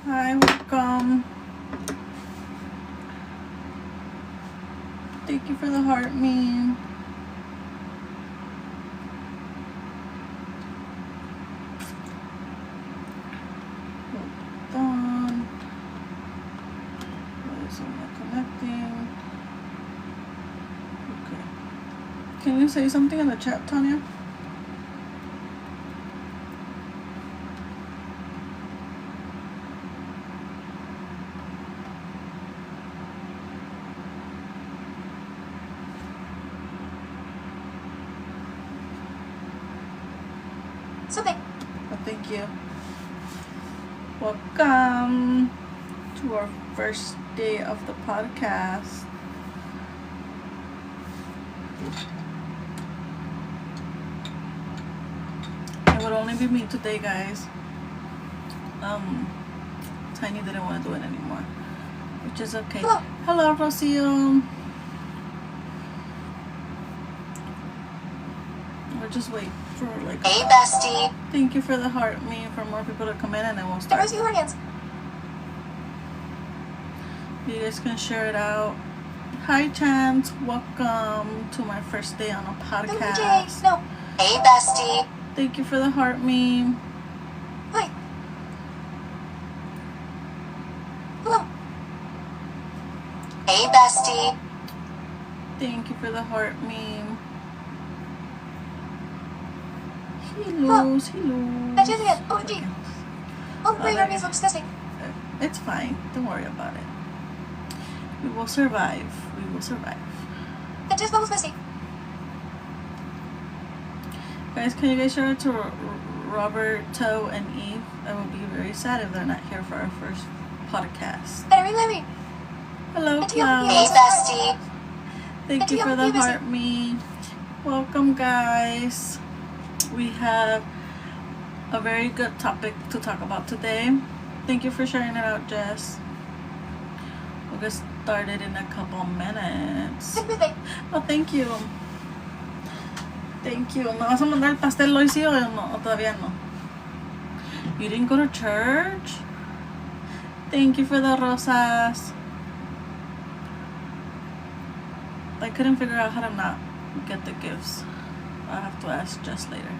Hi, welcome. Thank you for the heart meme. Hold on. Why isn't it connecting? Okay. Can you say something in the chat, Tanya? Something. Oh, thank you. Welcome to our first day of the podcast. It would only be me today, guys. Tiny didn't want to do it anymore, which is okay. Hello, Rocio. We'll just wait for like. Hey, bestie. Thank you for the heart meme for more people to come in, and then we'll start. Rosie Guardians. You guys can share it out. Hi, Chance. Welcome to my first day on a podcast. No. Hey, bestie. Thank you for the heart meme. Hi. Hello. Hey, bestie. Thank you for the heart meme. Hello. I did it. OMG. All the brain looks disgusting. It's fine. Don't worry about it. We will survive. We will survive. It just bubbles messy. Guys, can you guys share it to Roberto and Eve? I will be very sad if they're not here for our first podcast. Larry. Hello, Hey, Cloud. bestie. Thank you for the heart me. Welcome, guys. We have a very good topic to talk about today. Thank you for sharing it out, Jess. We'll get started in a couple minutes. Happy birthday. Oh, thank you. Thank you. ¿Me vas a mandar el pastel hoy sí o no? ¿O todavía no? You didn't go to church? Thank you for the rosas. I couldn't figure out how to not get the gifts. I'll have to ask Jess later.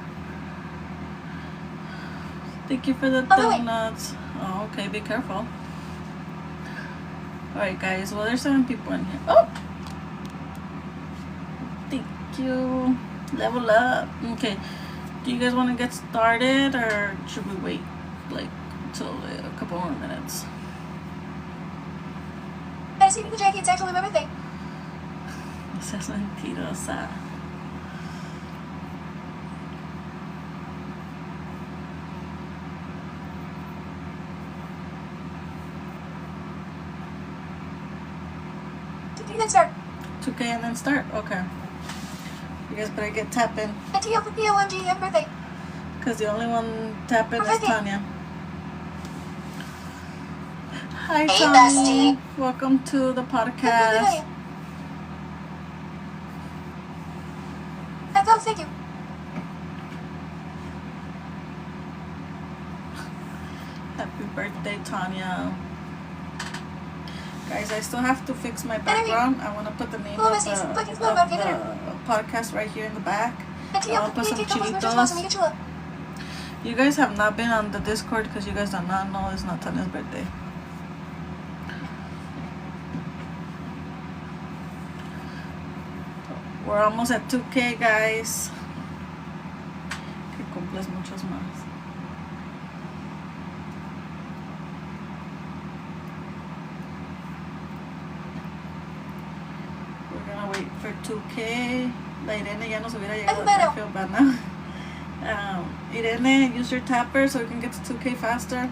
Thank you for the donuts. Oh, okay. Be careful. Alright, guys. Well, there's 7 people in here. Oh! Thank you. Level up. Okay. Do you guys want to get started or should we wait like till a couple more minutes? I see the Jackie. It's actually my birthday. Esa es mentirosa. Then start. 2K and then start? Okay. You guys better get tapping. OMG, happy birthday. Because the only one tapping is Tanya. Hi, Hey, Tanya. bestie. Welcome to the podcast. Thank you. Happy birthday, Tanya. Guys, I still have to fix my background. I want to put the name of the podcast right here in the back. I'll put some chilitos. You guys have not been on the Discord because you guys do not know it's not Tanya's birthday. We're almost at 2K, guys. Que cumples muchos más. We're gonna wait for 2K. La Irene ya nos hubiera llegado. I feel bad now. Irene, use your tapper so we can get to 2K faster.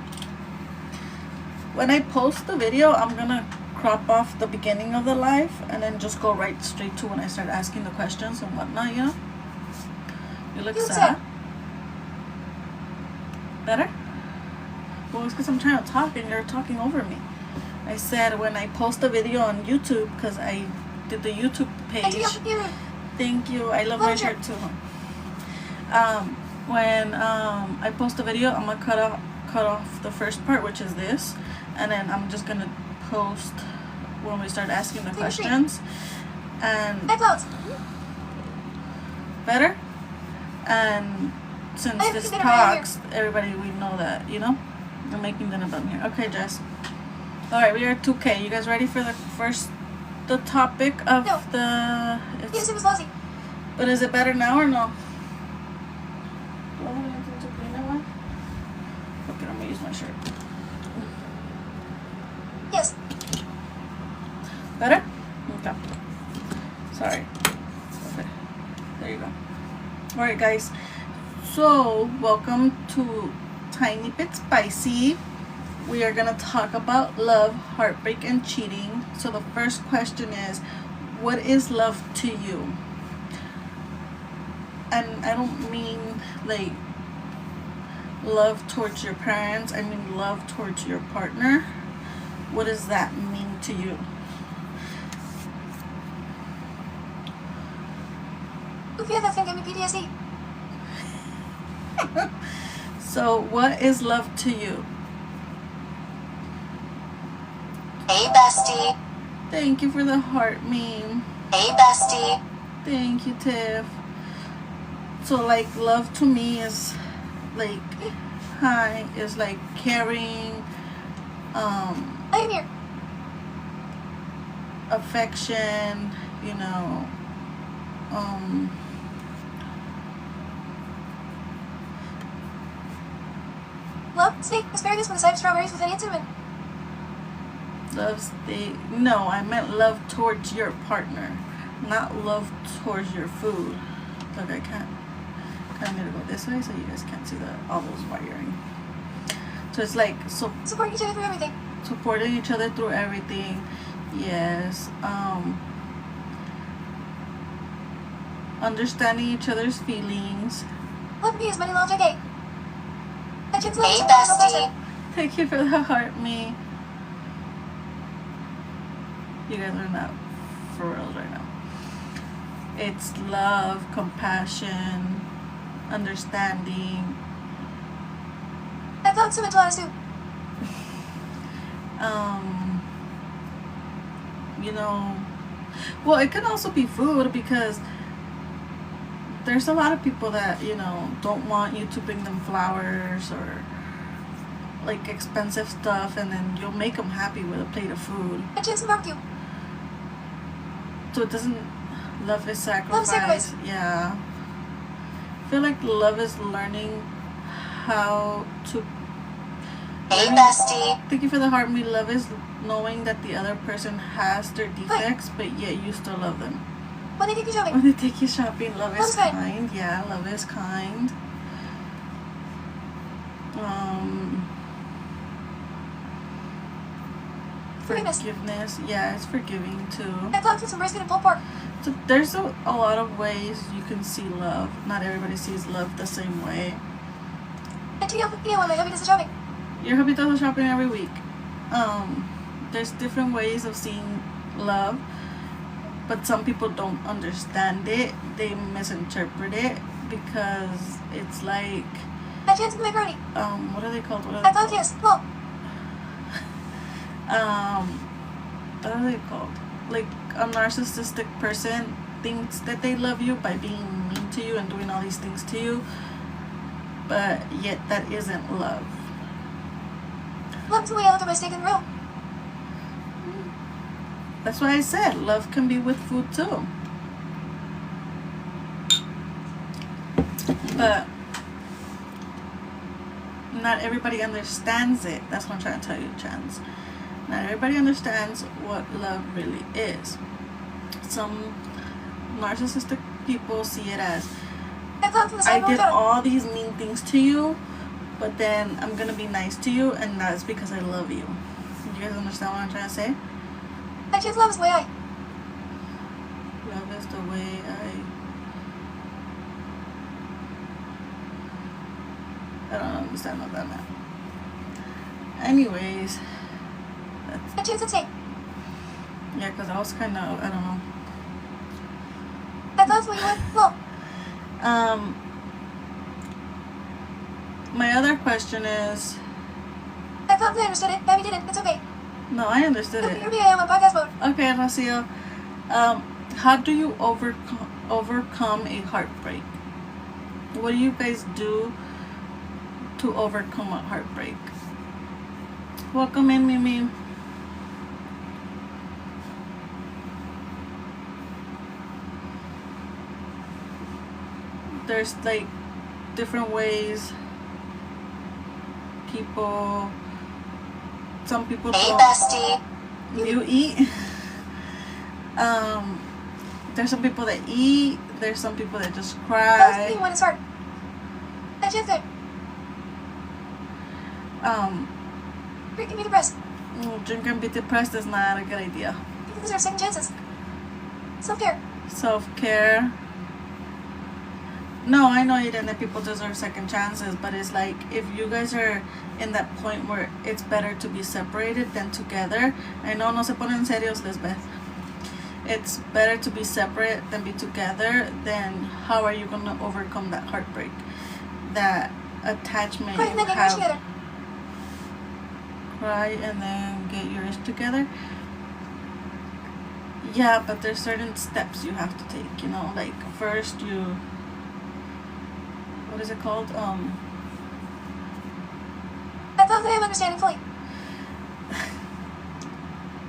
When I post the video, I'm gonna crop off the beginning of the live and then just go right straight to when I start asking the questions and whatnot, you know? You look sad. Better? Well, it's because I'm trying to talk and you're talking over me. I said when I post a video on YouTube, because I did the YouTube page. Thank you. I love my shirt too. When I post a video, I'm gonna cut off the first part, which is this, and then I'm just gonna post when we start asking the questions. And better. And since this talks, everybody, we know that, you know, I'm making dinner button here. Okay, Jess. All right, we are 2K. You guys ready for the topic of the? Yes, it was lousy. But is it better now or no? Okay, I'm gonna use my shirt. Yes. Better? Okay. Sorry. Okay. There you go. Alright, guys. So, welcome to Tiny Bit Spicy. We are gonna talk about love, heartbreak, and cheating. So the first question is, what is love to you? And I don't mean like love towards your parents, I mean love towards your partner. What does that mean to you? That thing gave me PTSD. So what is love to you? Hey bestie. Thank you for the heart meme. Hey bestie. Thank you, Tiff. So like love to me is like hi, is like caring, I'm here. affection, you know, Love, steak, asparagus with a side of strawberries with honey and cinnamon. No, I meant love towards your partner, not love towards your food. Look, I can't. I'm gonna go this way so you guys can't see all those wiring. So it's like supporting each other through everything. Supporting each other through everything. Yes. Understanding each other's feelings. Love me as money long gay. Hey bestie. Thank you for the heart, me. You guys are not for real right now. It's love, compassion, understanding. I thought so until I was too. You know, well, it can also be food because there's a lot of people that, you know, don't want you to bring them flowers or like expensive stuff, and then you'll make them happy with a plate of food. And chips and barbecue. So it doesn't. Love is sacrifice. Love sacrifice. Yeah. I feel like love is learning how to. Hey bestie. Thank you for the heart. Me, love is knowing that the other person has their defects, but yet you still love them. When they take you shopping. When they take you shopping, love is kind. kind. Yeah, love is kind. Forgiveness. Yeah, it's forgiving too. I thought some brisket and pulled pork. So there's a lot of ways you can see love. Not everybody sees love the same way. And when my hubby does the shopping. Your hubby does the shopping every week. There's different ways of seeing love, but some people don't understand it. They misinterpret it because it's like I chance to macaroni. What are they called? I thought yes. Well. What are they called? Like a narcissistic person thinks that they love you by being mean to you and doing all these things to you, but yet that isn't love. Love's the way I look at my steak and grill. That's why I said love can be with food too. But not everybody understands it. That's what I'm trying to tell you, Chance. Not everybody understands what love really is. Some narcissistic people see it as, I did all these mean things to you, but then I'm gonna be nice to you, and that's because I love you. You guys understand what I'm trying to say? I just love is the way I. Love is the way I don't understand what that meant. Anyways, I choose to take. Yeah, because I was kind of, I don't know. I thought we would. Well. My other question is, thought I understood it. Maybe didn't. It's okay. No, I understood Here it. I am on podcast mode. Okay, Rocio. How do you overcome a heartbreak? What do you guys do to overcome a heartbreak? Welcome in, Mimi. There's like different ways people. Some people Hey, don't. bestie. You eat. There's some people that eat. There's some people that just That was cry. me when it's hard. I just it. Drinking me depressed. Drink and be depressed is not a good idea. People deserve second chances. Self-care. Self-care. No, I know that people deserve second chances, but it's like if you guys are in that point where it's better to be separated than together. I know no se ponen serios, Lisbeth. It's better to be separate than be together. Then how are you gonna overcome that heartbreak, that attachment Cry you and then get yours have? together. Cry and then get yours together. Yeah, but there's certain steps you have to take. You know, like first you. What is it called? I thought that I am understanding fully.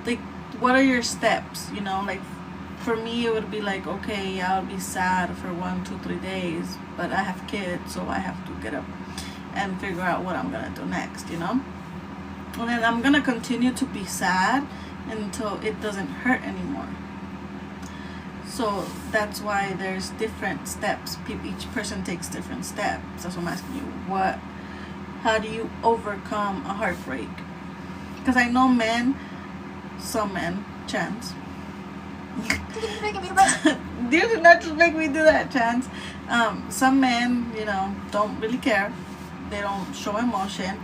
Like, what are your steps? You know, like for me, it would be like, okay, I'll be sad for 1, 2, 3 days, but I have kids, so I have to get up and figure out what I'm gonna do next. You know, and then I'm gonna continue to be sad until it doesn't hurt anymore. So that's why there's different steps. Each person takes different steps. That's what I'm asking you. How do you overcome a heartbreak? Because I know some men, Chance. You're making me depressed. You did not just make me do that, Chance. Some men, don't really care. They don't show emotion.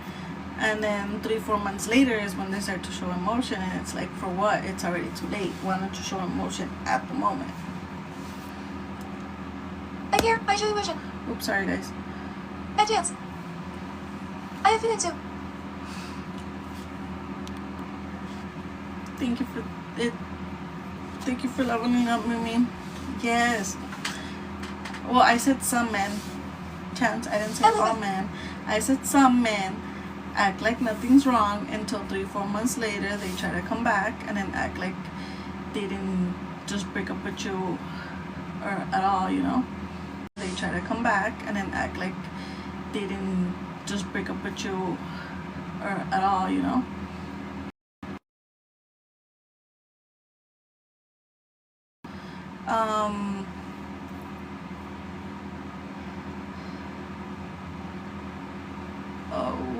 And then 3-4 months later is when they start to show emotion, and it's like, for what? It's already too late. Why don't you show emotion at the moment? I care. I show emotion. Oops, sorry guys. I dance. I have feelings too. Thank you for it. Thank you for leveling up, Mimi. Yes. Well, I said some men. Chance, I didn't say all men. I said some men act like nothing's wrong until 3-4 months later they try to come back and then act like they didn't just break up with you or at all. They try to come back and then act like they didn't just break up with you or at all.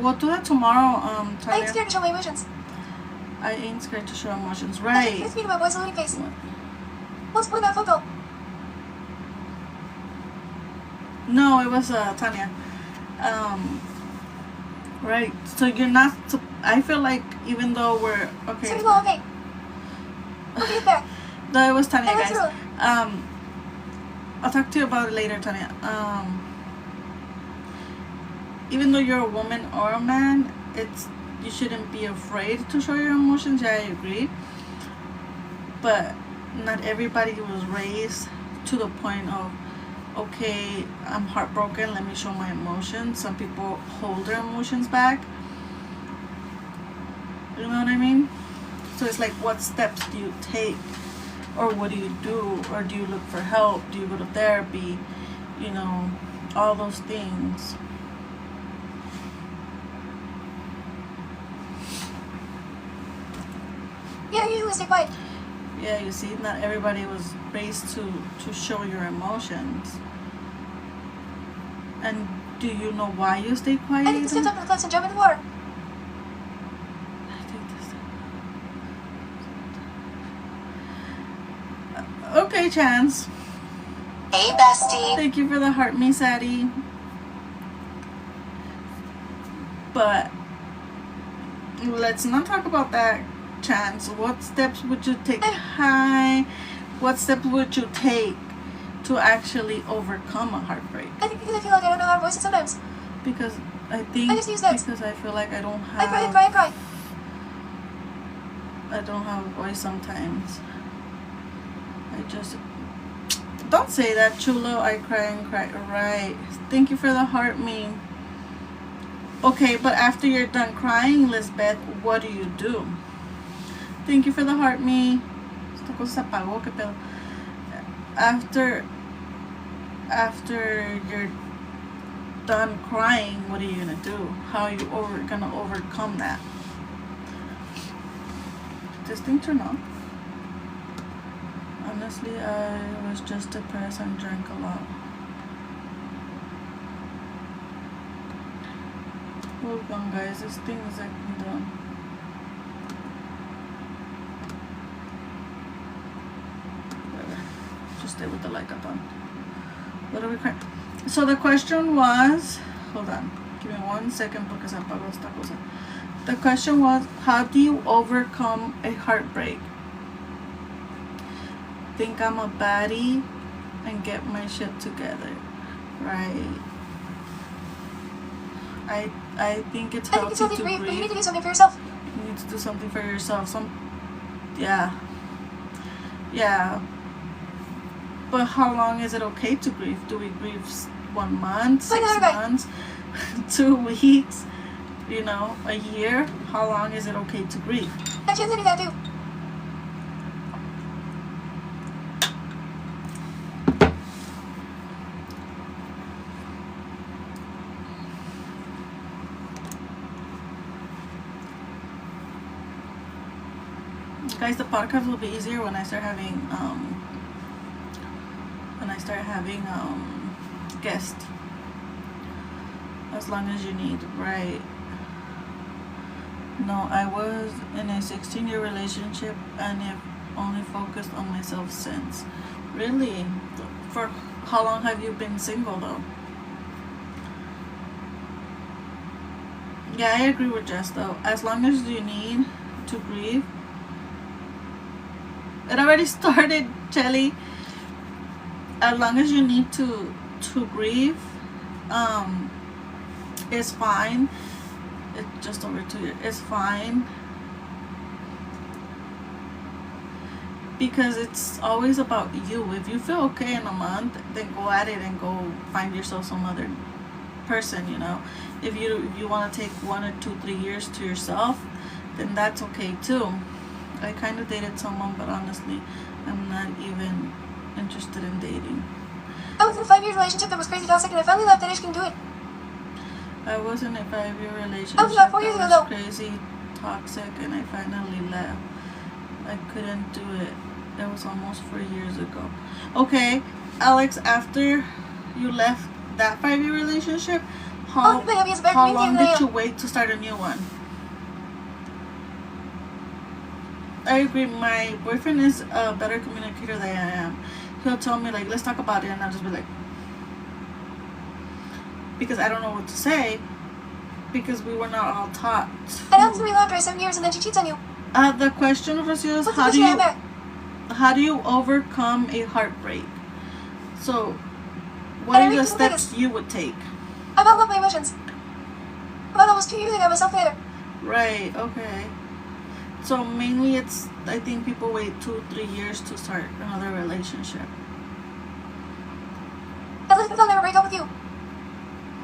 We'll do that tomorrow, I ain't Talia. scared to show my emotions. I ain't scared to show emotions, I right? think it's me to my boy's loading face. What's pulling that photo? No, it was Tanya. Right. So you're not. I feel like even though we're okay. Sorry, well, okay. We'll get back. No, it was Tanya, Hey, let's guys. roll. I'll talk to you about it later, Tanya. Even though you're a woman or a man, you shouldn't be afraid to show your emotions. Yeah, I agree. But not everybody was raised to the point of, okay, I'm heartbroken, let me show my emotions. Some people hold their emotions back. You know what I mean? So it's like, what steps do you take? Or what do you do? Or do you look for help? Do you go to therapy? All those things. Yeah, I usually stay quiet. Yeah, you see, not everybody was raised to show your emotions. And do you know why you stay quiet? I think the steps up to the cliffs and jump in the water. Okay, Chance. Hey, bestie. Thank you for the heart, me, Sadie. But let's not talk about that, Chance. What steps would you take? Hi. What steps would you take to actually overcome a heartbreak? I think because I feel like I don't know how to voice it sometimes. Because I think I just use that. because I feel like I don't I cry, I have cry, I cry. I don't have a voice sometimes. I just don't say that, Chulo. I cry and cry. Right. Thank you for the heart meme. Okay, but after you're done crying, Lisbeth, what do you do? Thank you for the heart meme. Esta cosa se apagó, qué pedo. After you're done crying, what are you gonna do? How are you gonna overcome that? This thing turn off? Honestly, I was just depressed and drank a lot. Hold on, guys. This thing is acting dumb. Whatever. Just stay with the like up on. What are we crying? So the question was, hold on. Give me 1 second porque se apagó esta cosa. The question was, how do you overcome a heartbreak? Think I'm a baddie and get my shit together, right? I think it's I think it's healthy healthy to for you, but you grieve. need to do something for yourself. You need to do something for yourself. Yeah. But how long is it okay to grieve? Do we grieve 1 month, 6 months, 2 weeks, a year? How long is it okay to grieve? I can't do that too. Guys, the podcast will be easier when I start having guests. As long as you need, right? No, I was in a 16-year relationship and have only focused on myself since. Really? For how long have you been single though? Yeah, I agree with Jess though. As long as you need to grieve. It already started, Chelly. As long as you need to grieve, it's fine. It's just over 2 years. It's fine. Because it's always about you. If you feel okay in a month, then go at it and go find yourself some other person, If you want to take 1 or 2, 3 years to yourself, then that's okay too. I kind of dated someone, but honestly, I'm not even interested in dating. I was in a 5-year relationship that was crazy toxic, and I finally left that I just couldn't do it. I was in a 5-year relationship I was about 4 years that ago, was crazy toxic, and I finally left. I couldn't do it. It was almost 4 years ago. Okay, Alex, after you left that 5-year relationship, how long did you wait to start a new one? I agree. My boyfriend is a better communicator than I am. He'll tell me, like, let's talk about it, and I'll just be like, because I don't know what to say, because we were not all taught. And after we loved her 7 years, and then she cheats on you. The question, Rocio, is how do you overcome a heartbreak? So, what are the steps you would take? I bottled up my emotions. About almost 2 years ago, I was self-hater. Right, okay. So mainly I think people wait 2-3 years to start another relationship. Elizabeth, I'll never break up with you.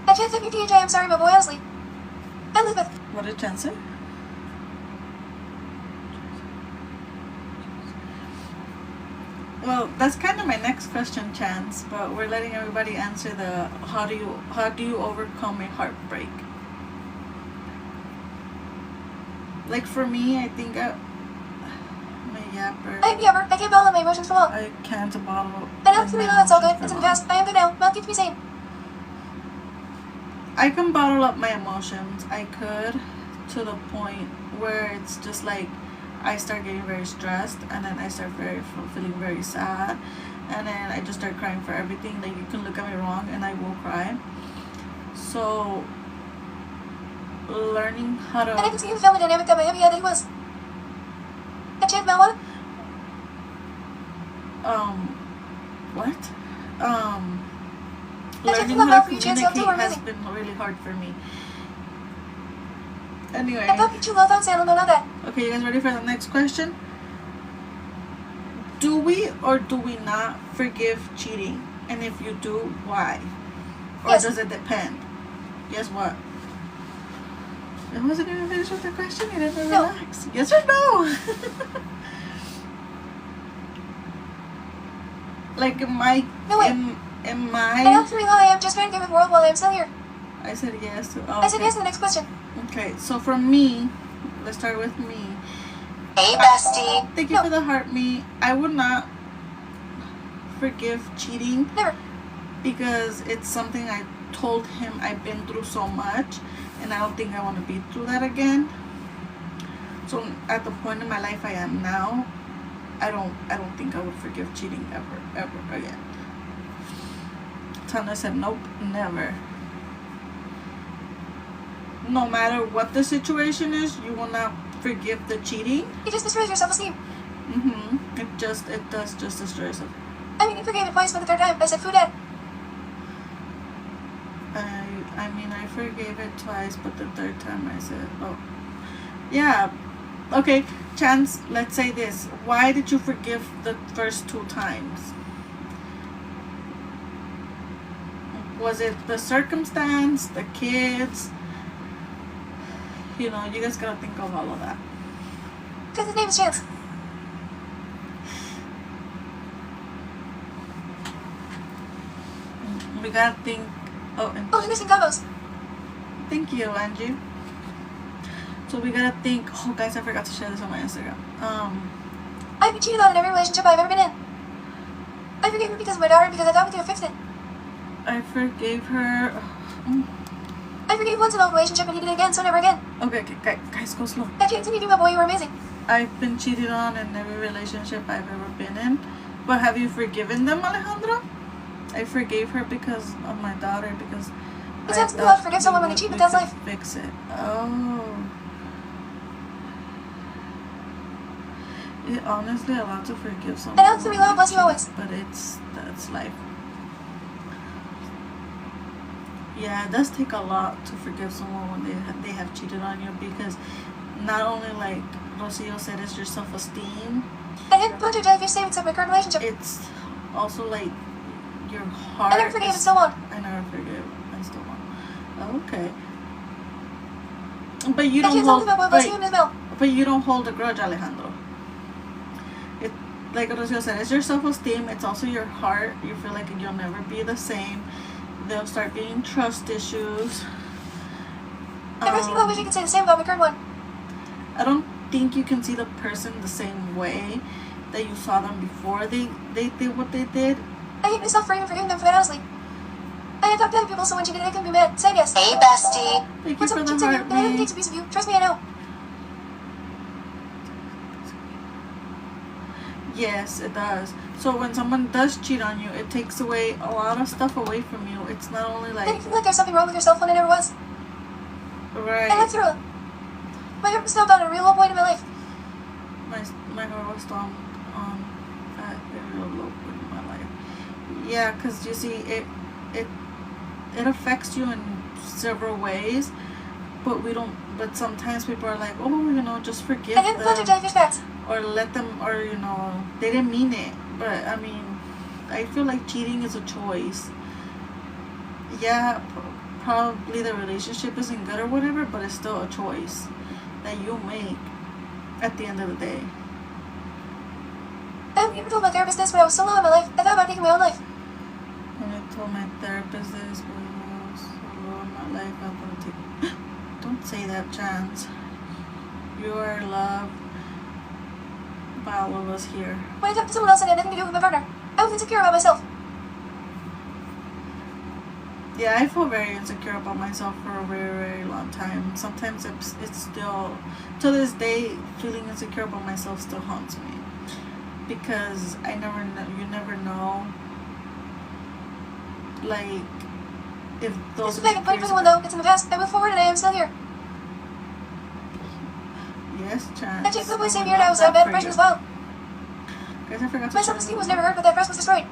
I can't take your TJ, I'm sorry, but boy, honestly. Elizabeth. What did Chen say? Well, that's kind of my next question, Chance, but we're letting everybody answer the how do you overcome a heartbreak? Like for me, I think I'm a yapper. I'm a yapper. I can't bottle up my emotions for long. I can't bottle up. And absolutely not, it's all good. It's in the past. I am good now. Now keep me sane. I can bottle up my emotions. I could, to the point where it's just like I start getting very stressed, and then I start feeling very sad, and then I just start crying for everything. Like, you can look at me wrong and I will cry. So learning how to... And I can see the family dynamic that Miami had that he was. A chance marijuana? Learning how to communicate has been really hard for me. Anyway. And fucking too low thoughts, I don't know that. Okay, you guys ready for the next question? Do we or do we not forgive cheating? And if you do, why? Or Yes. does it depend? Guess what? I wasn't even finished with the question. You didn't No. relax. Yes or no? Like, am I... No, wait. Am I know I... through how I am just trying to give the world while I am still here. I said yes to... Oh, I said okay. yes to the next question. Okay, so for me, let's start with me. Hey, bestie. Thank you for the heart, me. I would not forgive cheating Never. because it's something I told him I've been through so much, and I don't think I want to be through that again. So at the point in my life I am now, I don't think I would forgive cheating ever again. Tana said nope, never. No matter what the situation is, you will not forgive the cheating. It just destroys your self-esteem. It does just destroy yourself. I mean, you forgave it twice, but the third time, I said food at. I mean, I forgave it twice, but the third time I said, oh, yeah. Okay, Chance, let's say this. Why did you forgive the first 2 times? Was it the circumstance, the kids? You know, you guys gotta think of all of that. Because his name is Chance. We gotta think. Oh, and Oh, interesting combos. thank you, Angie. So we gotta think. Oh, guys, I forgot to share this on my Instagram. I've been cheated on in every relationship I've ever been in. I forgave her because of my daughter because I thought we could have fixed it. I forgave her. I forgave once in an old relationship and he did it again, so never again. Okay, guys, go slow. I can't continue to my boy, you were amazing. I've been cheated on in every relationship I've ever been in. But have you forgiven them, Alejandro? I forgave her because of my daughter, because It sounds good to forgive someone when they cheat, but that's life. Fix it. Oh. It honestly allowed to forgive someone. And Alex, we love, bless you always. But that's life. Yeah, it does take a lot to forgive someone when they have cheated on you, because not only, like Rocio said, it's your self-esteem. I didn't put your jellyfish savings of my current relationship. It's also like your heart. I never forgave and still won't. I never forgive and still won't. Okay. But you I don't can't hold. talk about bless you and Isabel. But you don't hold a grudge, Alejandro. It, like Rocio said, it's your self-esteem. It's also your heart. You feel like you'll never be the same. They'll start getting trust issues. Every single I wish I could say the same about my current one. I don't think you can see the person the same way that you saw them before they did what they did. I hate myself for even forgiving them for that, honestly. I had talked to other people, so when she did it, I couldn't be mad. Said yes. Hey, bestie. Thank you When for someone the cheats on you, heart, then it me. takes a piece of you. Trust me, I know. Yes, it does. So when someone does cheat on you, it takes away a lot of stuff away from you. It's not only Then you like feel like there's something wrong with yourself when it never was. I went right. through it. My heart was stopped on a real low point in my life. My heart was stomped on at a real low point in my life. Yeah, because you see, it affects you in several ways, but we don't. But sometimes people are like, oh, you know, just forgive I didn't put your them, jellyfish facts. or let them, or you know, they didn't mean it. But I mean, I feel like cheating is a choice. Yeah, probably the relationship isn't good or whatever, but it's still a choice that you make at the end of the day. I haven't even told my therapist this, but I was so low in my life, I thought about taking my own life. When I told my therapist this, but I was so low in my life, I thought take. Don't say that, Chance. You are loved by all of us here. When I talked to someone else and had nothing to do with my partner, I was insecure about myself. Yeah, I feel very insecure about myself for a very, very long time. Sometimes it's still, to this day, feeling insecure about myself still haunts me. Because I never know, you never know, like, if those This is back in 2021 though, it's in the past. I moved forward and I am still here. Yes, Chance. I changed the same year and I was a bad person as well. Guys, I forgot to My share self-esteem this. was never hurt, but that trust was destroyed.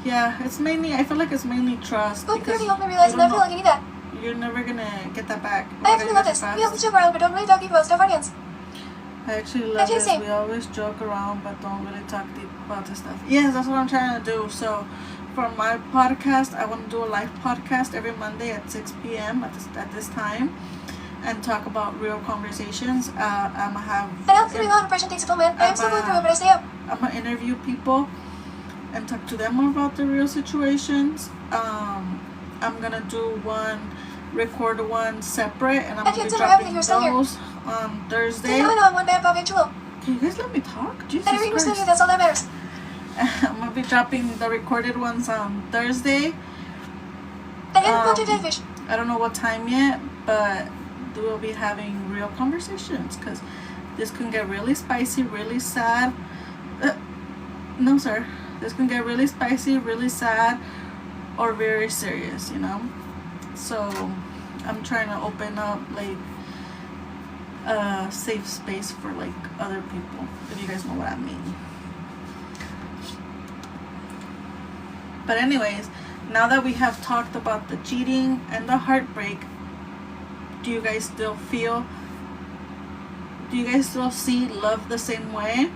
Yeah, it's mainly, I feel like it's mainly trust. Going because therapy helped me realize you that I don't feel like I need that. You're never gonna get that back. I actually love this. We always joke around, but don't really talk about stuff audience. I actually love this. We always joke around, but don't really talk deep about this stuff. Yes, that's what I'm trying to do. So, for my podcast, I want to do a live podcast every Monday at 6 p.m. at this time, and talk about real conversations. I'm gonna have. I know doing all impression takes a full man. I am still going through it, but I stay up. I'm gonna interview people and talk to them about the real situations. I'm gonna do record one separate, and I'm gonna be dropping those on Thursday. I know I'm one bad Bob and Chulo. Can you guys let me talk? Jesus Better Christ. you, that's all that matters. I'm gonna be dropping the recorded ones on Thursday. I don't know what time yet, but we'll be having real conversations, because this can get really spicy, really sad. No, sir. This can get really spicy, really sad, or very serious, you know? So, I'm trying to open up, like, a safe space for, like, other people, if you guys know what I mean. But anyways, now that we have talked about the cheating and the heartbreak, do you guys still see love the same way?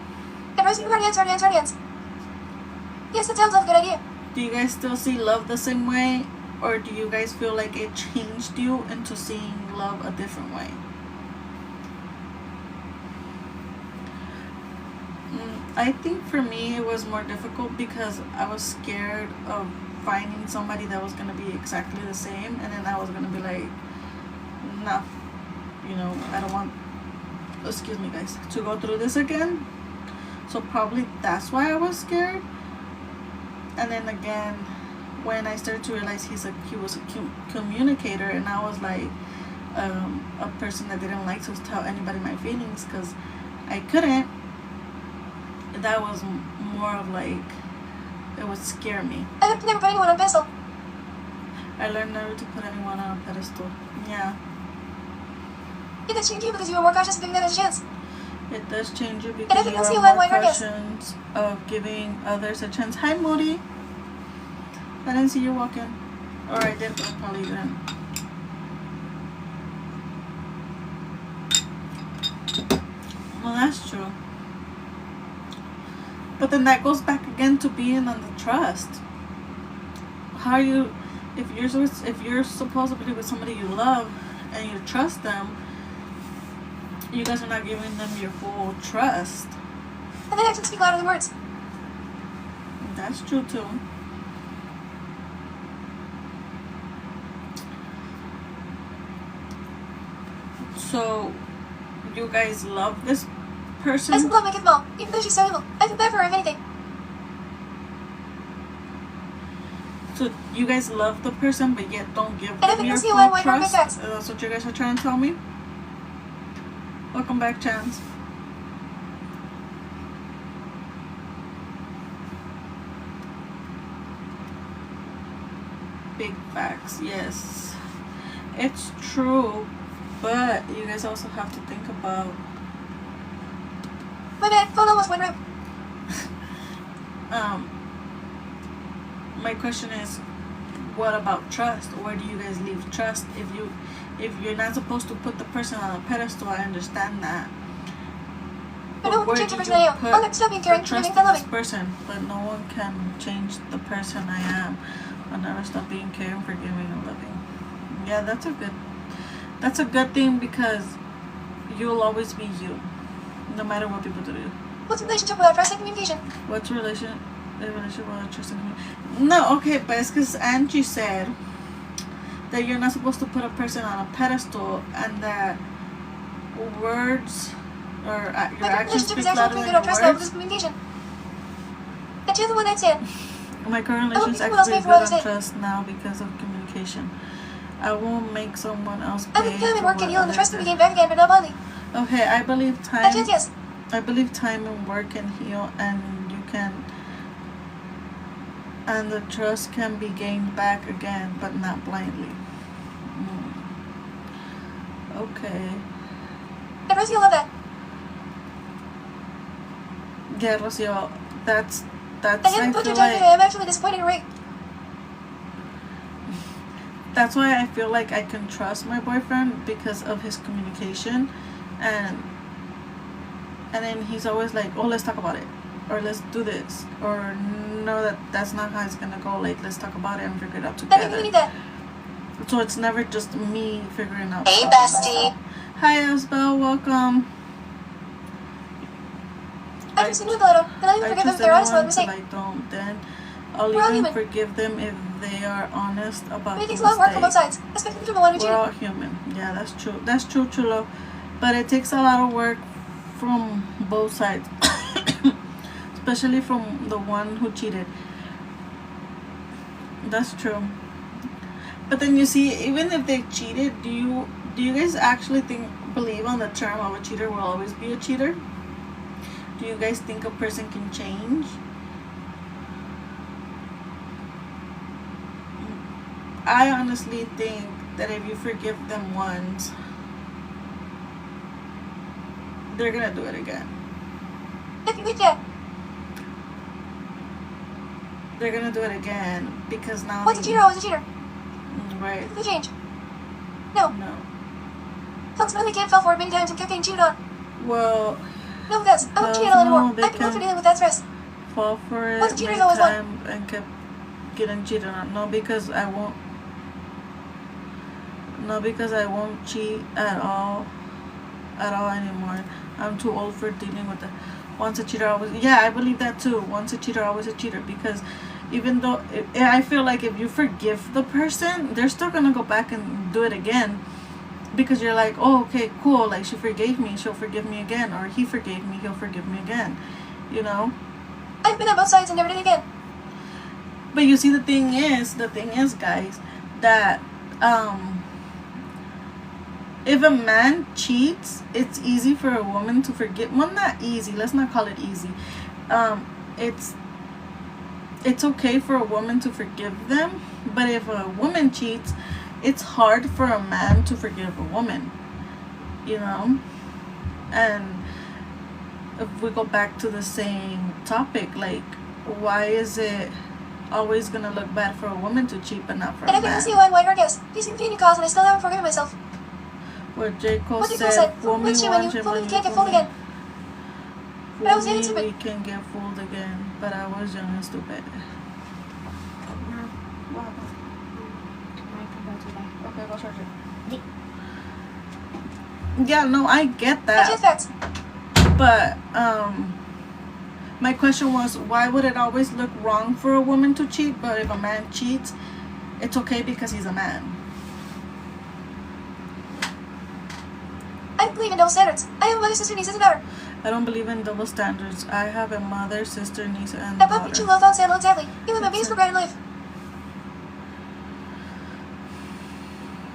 Yes, that sounds like a good idea. Do you guys still see love the same way? Or do you guys feel like it changed you into seeing love a different way? I think for me it was more difficult because I was scared of finding somebody that was going to be exactly the same, and then I was going to be like, nah, you know, I don't want, excuse me guys, to go through this again. So probably that's why I was scared. And then again, when I started to realize he was a communicator, and I was like a person that didn't like to tell anybody my feelings because I couldn't, that was more of like, it would scare me. I have never put anyone on a pedestal. I learned never to put anyone on a pedestal. Yeah. It does change you because you are more cautious of giving others a chance. It does change you because you are more cautious of giving others a chance. Hi, Moody. I didn't see you walk in. Or I did, but I probably didn't. Well, that's true. But then that goes back again to being on the trust. How are you, if you're supposed to be with somebody you love and you trust them, you guys are not giving them your full trust. And then actions speak louder than words. That's true too. So, you guys love this person? I still love my kid mom, even though she's so evil. I feel bad for her if anything. So, you guys love the person, but yet don't give them your full trust? That's what you guys are trying to tell me? Welcome back, Chance. Big facts, yes. It's true, but you guys also have to think about... My bad, phone almost went room. My question is, what about trust? Where do you guys leave trust? If you're not supposed to put the person on a pedestal, I understand that. But no one can change the person I am. I'll never stop being caring, giving, and loving. Person, but no one can change the person I am. I'll never stop being caring, forgiving, and loving. Yeah, that's a good thing, because you'll always be you, no matter what people do to you. What's a relationship without trust and communication? What's a relationship without trust and communication? No, okay, but it's because Angie said that you're not supposed to put a person on a pedestal, and that words or your actions speak louder than your words. Communication. And you're the one I'd stand. My current relationship actually built on trust now because of communication. I won't make someone else pay. I think time and work can heal, and the trust can be gained back again, but not blindly. Okay, I believe time. Yes. I believe time and work can heal, and and the trust can be gained back again, but not blindly. Okay. And Rosie, I love that. Yeah, Rocio, that's. I am actually disappointed in Ray. that's why I feel like I can trust my boyfriend because of his communication, and then he's always like, oh, let's talk about it, or let's do this, or no, that's not how it's gonna go, like let's talk about it and figure it out That you together. need that. So it's never just me figuring out Hey, stuff. bestie. Hi Isabel, welcome. I can see with a little, and I even I forgive them if trust they're honest about anyone the till mistake. I don't. Then I'll We're all even human. forgive them if they are honest about But it the takes a lot of work from both mistake. sides, especially from the one who We're cheated. all human. Yeah, that's true. That's true, Chulo. But it takes a lot of work from both sides, especially from the one who cheated. That's true. But then you see, even if they cheated, do you guys actually believe on the term of a cheater will always be a cheater? Do you guys think a person can change? I honestly think that if you forgive them once, they're gonna do it again. If you did, They're gonna do it again because now. once a cheater, always a cheater. Right. If they change. No. No. Folks really can't fall for it many times and kept getting cheated on. Well, No, guys, I won't cheat no, anymore. they I can go can- for dealing with that stress. fall for it Once a cheater, many always one. time and kept getting cheated on. No, because I won't. No, because I won't cheat at all anymore. I'm too old for dealing with that. Once a cheater, always. Yeah, I believe that too. Once a cheater, always a cheater. Because even though I feel like if you forgive the person, they're still gonna go back and do it again. Because you're like, oh, okay, cool. Like she forgave me, she'll forgive me again, or he forgave me, he'll forgive me again. You know. I've been on both sides and never did it again. But you see, the thing is, guys, that if a man cheats, it's easy for a woman to forget. Well, not easy. Let's not call it easy. It's okay for a woman to forgive them, but if a woman cheats, it's hard for a man to forgive a woman. You know, and if we go back to the same topic, like, why is it always gonna look bad for a woman to cheat but not for And a I can man? see why and why her guess. These inconvenient cause and I still haven't forgiven myself. Where J. Cole What J. Cole said, said, fool me "Let's shame on once, you, shame fool me, on you you, can't get fool fooled me. again." But I was Fool me, innocent, but- we can get fooled again, but I was young and stupid. Okay, go search it. Yeah, no, I get I that, can't facts. but my question was, why would it always look wrong for a woman to cheat, but if a man cheats, it's okay because he's a man? I believe in double standards. I have a mother, sister, niece, and a daughter. I don't believe in double standards. I have a mother, sister, niece, and That both mutual daughter. love, found Sam, and sadly. You live my biggest regret in life.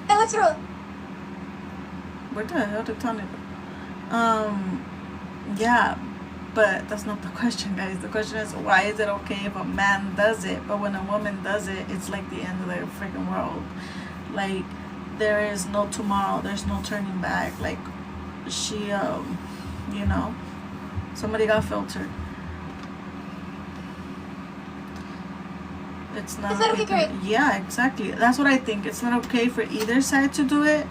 I like through it. What the hell did Tony do? Yeah, but that's not the question, guys. The question is, why is it okay if a man does it, but when a woman does it, it's like the end of the freaking world? Like, there is no tomorrow. There's no turning back. Like, she, you know, somebody got filtered. It's not Is that okay, for- Gary? Yeah, exactly. That's what I think. It's not okay for either side to do it.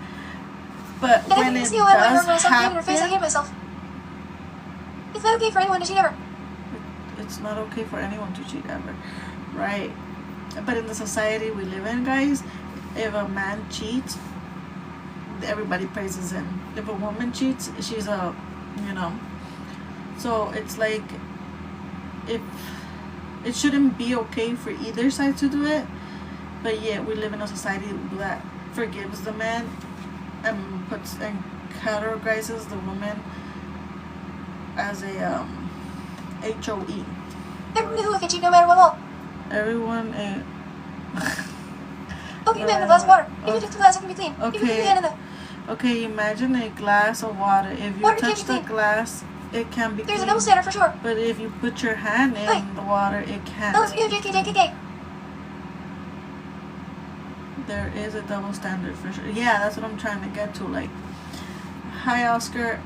But And I when can it see why I does remember myself in her face, I happen, hate myself. It's not okay for anyone to cheat ever. it's not okay for anyone to cheat ever, right? But in the society we live in, guys, if a man cheats, everybody praises him. If a woman cheats, she's a, you know. So it's like, if it shouldn't be okay for either side to do it, but yet we live in a society that forgives the man and puts and categorizes the woman as a HOE. Everyone who can cheat no matter what will. Everyone Okay, you man in a glass of water. Even if the glass can be clean. Even if Okay. you hand in the... Okay, imagine a glass of water. If you Water touch can't the be clean. glass, it can be There's a clean. double standard for sure. But if you put your hand in Hey. the water, it can't. LSBOJKJKK. There is a double standard for sure. Yeah, that's what I'm trying to get to. Like, hi Oscar.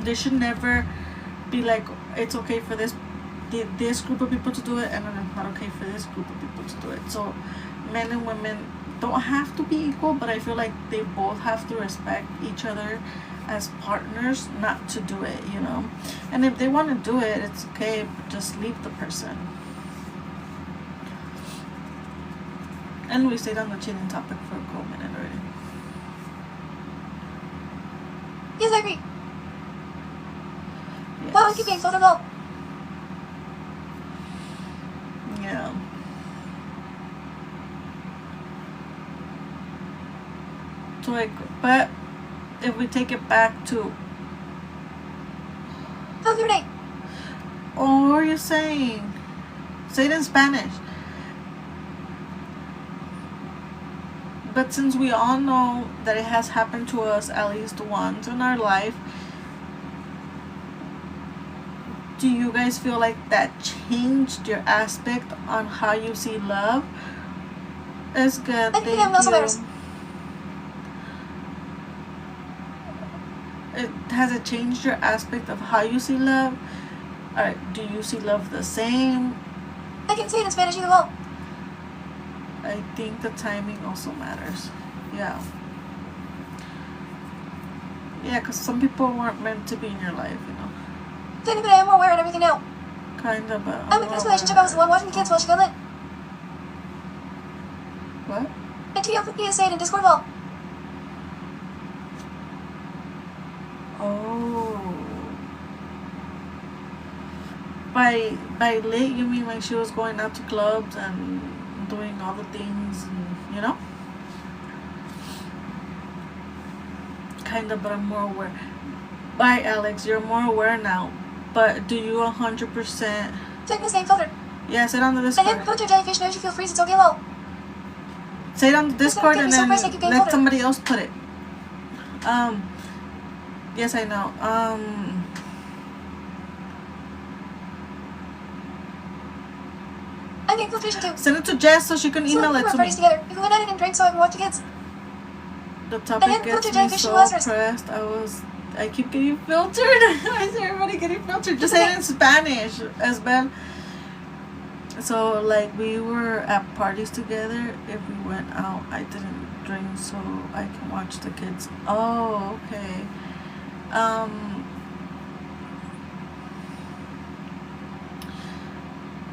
There should never be like, it's okay for this group of people to do it, and then it's not okay for this group of people to do it. So men and women don't have to be equal, but I feel like they both have to respect each other as partners, not to do it, you know. And if they want to do it, it's okay, but just leave the person. And we stayed on the cheating topic for a cool minute already. Yes, I agree. Yes. Why would you being so low? Yeah. So like, but if we take it back to, How's your day? oh, what are you saying? Say it in Spanish. But since we all know that it has happened to us at least once in our life, do you guys feel like that changed your aspect on how you see love? It's good. I think Thank I'm also you. bears. Has it changed your aspect of how you see love? Or do you see love the same? I can say it in Spanish either well. I think the timing also matters. Yeah. Yeah, because some people weren't meant to be in your life, you know. Technically, I am more aware and everything now. Kind of, but I'm in this relationship. I was the one watching the kids while she got lit. What? And TLP say it in Discord wall. Oh. By late, you mean like she was going out to clubs and doing all the things, and, you know? Kind of, but I'm more aware. Bye, Alex. You're more aware now. But do you 100%? Take this game filtered. Yeah, say it on the And then Discord. put your jellyfish knows you feel freeze. It's okay low. Say it on the Discord and then surprised that you gave let photo. somebody else put it. Yes, I know. I'm getting filtration too. Send it to Jess so she can So email we it were to me. parties together. We went out and drink so I can watch the kids. The And topic then gets filter me jellyfish so Lazarus. pressed. I keep getting filtered. Why is everybody getting filtered? Just say it in Spanish as well. So like we were at parties together. If we went out, I didn't drink so I can watch the kids. Oh, okay.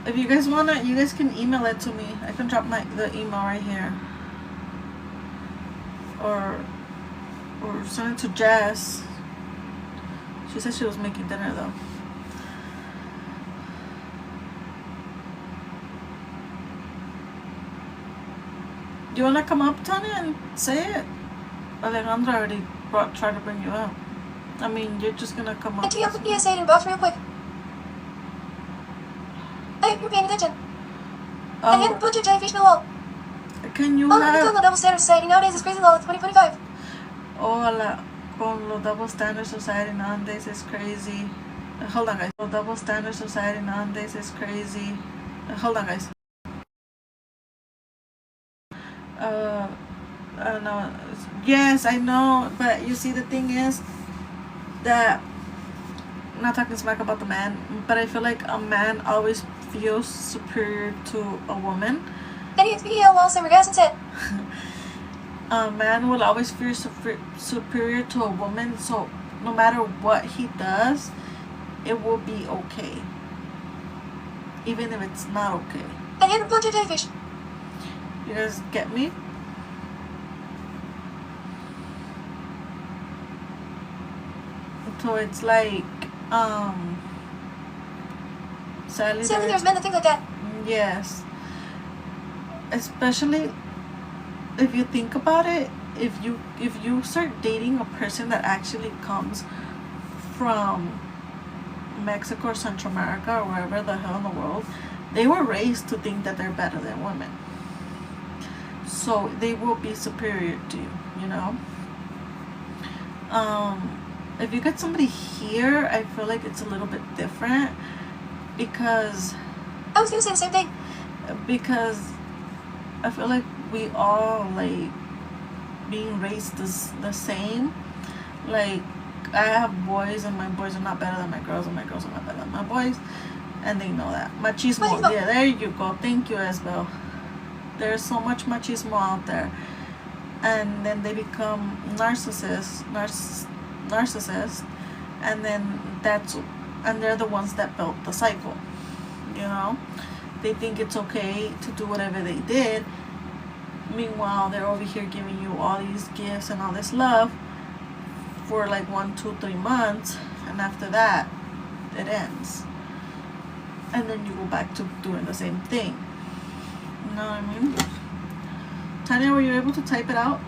If you guys wanna, you guys can email it to me. I can drop the email right here. Or send it to Jess. She said she was making dinner though. Do you wanna come up, Tanya, and say it? Alejandra already tried to bring you up. I mean, you're just gonna come up. And TLP say it in box real quick. I hope you're paying attention. And then put your jellyfish in the wall. Can you Oh, it's on have... the double standard society nowadays. It's crazy low. It's 2025. Hola, con los double standard society nowadays is crazy. Hold on, guys. The double standard society nowadays is crazy. Hold on, guys. I don't know. Yes, I know, but you see, the thing is that I'm not talking smack about the man, but I feel like a man always feels superior to a woman. And he PL while Summer Gas and said, A man will always feel superior to a woman, so no matter what he does, it will be okay, even if it's not okay. and then put your jellyfish. You guys get me? So it's like, sadly, Sadly, there's men that think like that. yes. Especially if you think about it, if you start dating a person that actually comes from Mexico or Central America or wherever the hell in the world, they were raised to think that they're better than women. So they will be superior to you, you know? If you get somebody here, I feel like it's a little bit different because I was gonna say the same thing. I feel like we all like being raised the same. Like I have boys and my boys are not better than my girls and my girls are not better than my boys, and they know that. Machismo. Machismo. Yeah, there you go. Thank you, Esbel. there's so much machismo out there, and then they become narcissists, and then they're the ones that built the cycle. You know, they think it's okay to do whatever they did. Meanwhile, they're over here giving you all these gifts and all this love for like 1, 2, 3 months, and after that, it ends. And then you go back to doing the same thing. You know what I mean? Tanya, were you able to type it out?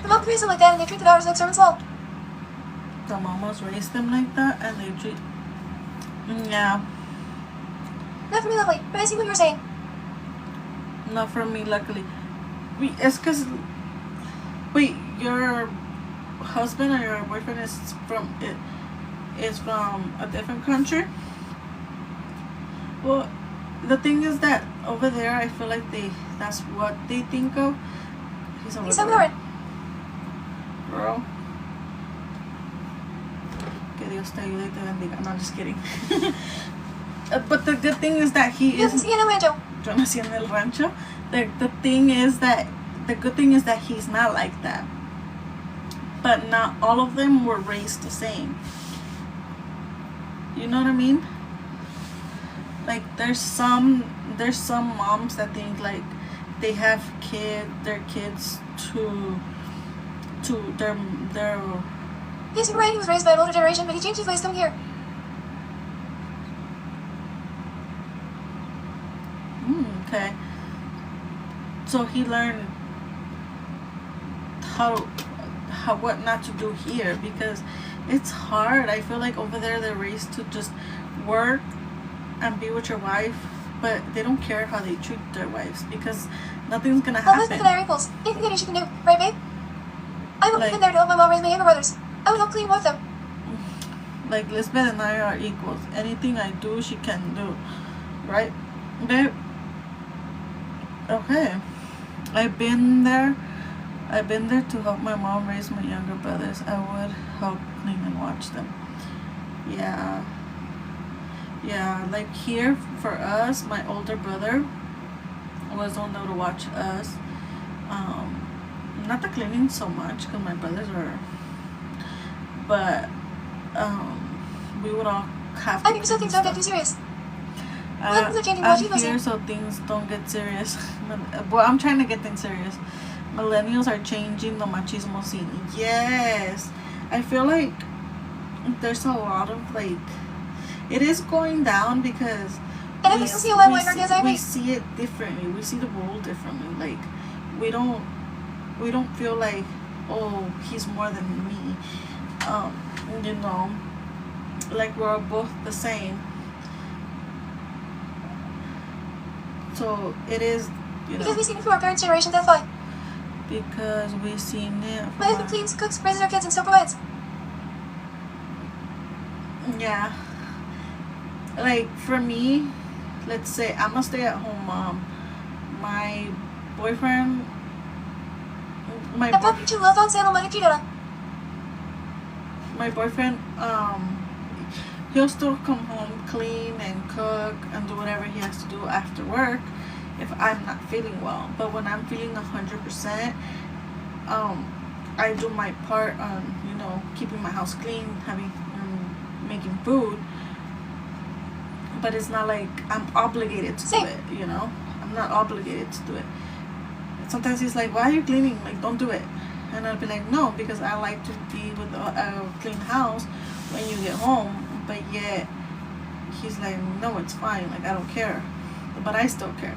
The mom raised them like that and they treat the daughters like servants well. The mamas raised them like that and they treat... Yeah. Not for me, lovely, but I see what you were saying. Not for me, luckily. It's because... Wait, your husband or your boyfriend is from a different country? Well, the thing is that over there, I feel like that's what they think of. He's over there. Girl. Que Dios te ayude y te bendiga. No, I'm just kidding. But the good thing is that he is... Yo nací en el rancho. The good thing is that he's not like that. But not all of them were raised the same. You know what I mean? Like there's some moms that think like they have their kids to their Yes, you're right, he was raised by an older generation, but he changed his ways coming here. Okay. So he learned what not to do here, because it's hard. I feel like over there they're raised to just work and be with your wife, but they don't care how they treat their wives because nothing's gonna happen. Elizabeth and I are equals. Anything that she can do, right, babe? I would in there to help my mom raise my younger brothers. I would help clean both of them. Like Lisbeth and I are equals. Anything I do, she can do, right, babe? Okay. I've been there to help my mom raise my younger brothers. I would help clean and watch them. Yeah, like here for us, my older brother was the one that would watch us. Not the cleaning so much because my brothers were, but we would all have to. I'm here so things don't get too serious. I'm here so things don't get serious. Well, I'm trying to get things serious. Millennials are changing the machismo scene. Yes, I feel like there's a lot of like, it is going down because we see it differently. We see the world differently. Like we don't feel like, oh, he's more than me. You know, like we're both the same. So it is, you know. Because we've seen it from our parents' generation, that's why. Because we've seen it. My husband cleans, cooks, raises our kids, and still provides. Yeah. Like for me, let's say I'm a stay-at-home mom. My boyfriend. My boyfriend, he'll still come home, clean and cook and do whatever he has to do after work if I'm not feeling well. But when I'm feeling 100%, I do my part on, you know, keeping my house clean, making food. But it's not like I'm obligated to do it, you know? I'm not obligated to do it. Sometimes he's like, why are you cleaning? Like, don't do it. And I'll be like, no, because I like to be with a clean house when you get home. But yet, he's like, no, it's fine. Like, I don't care. But I still care.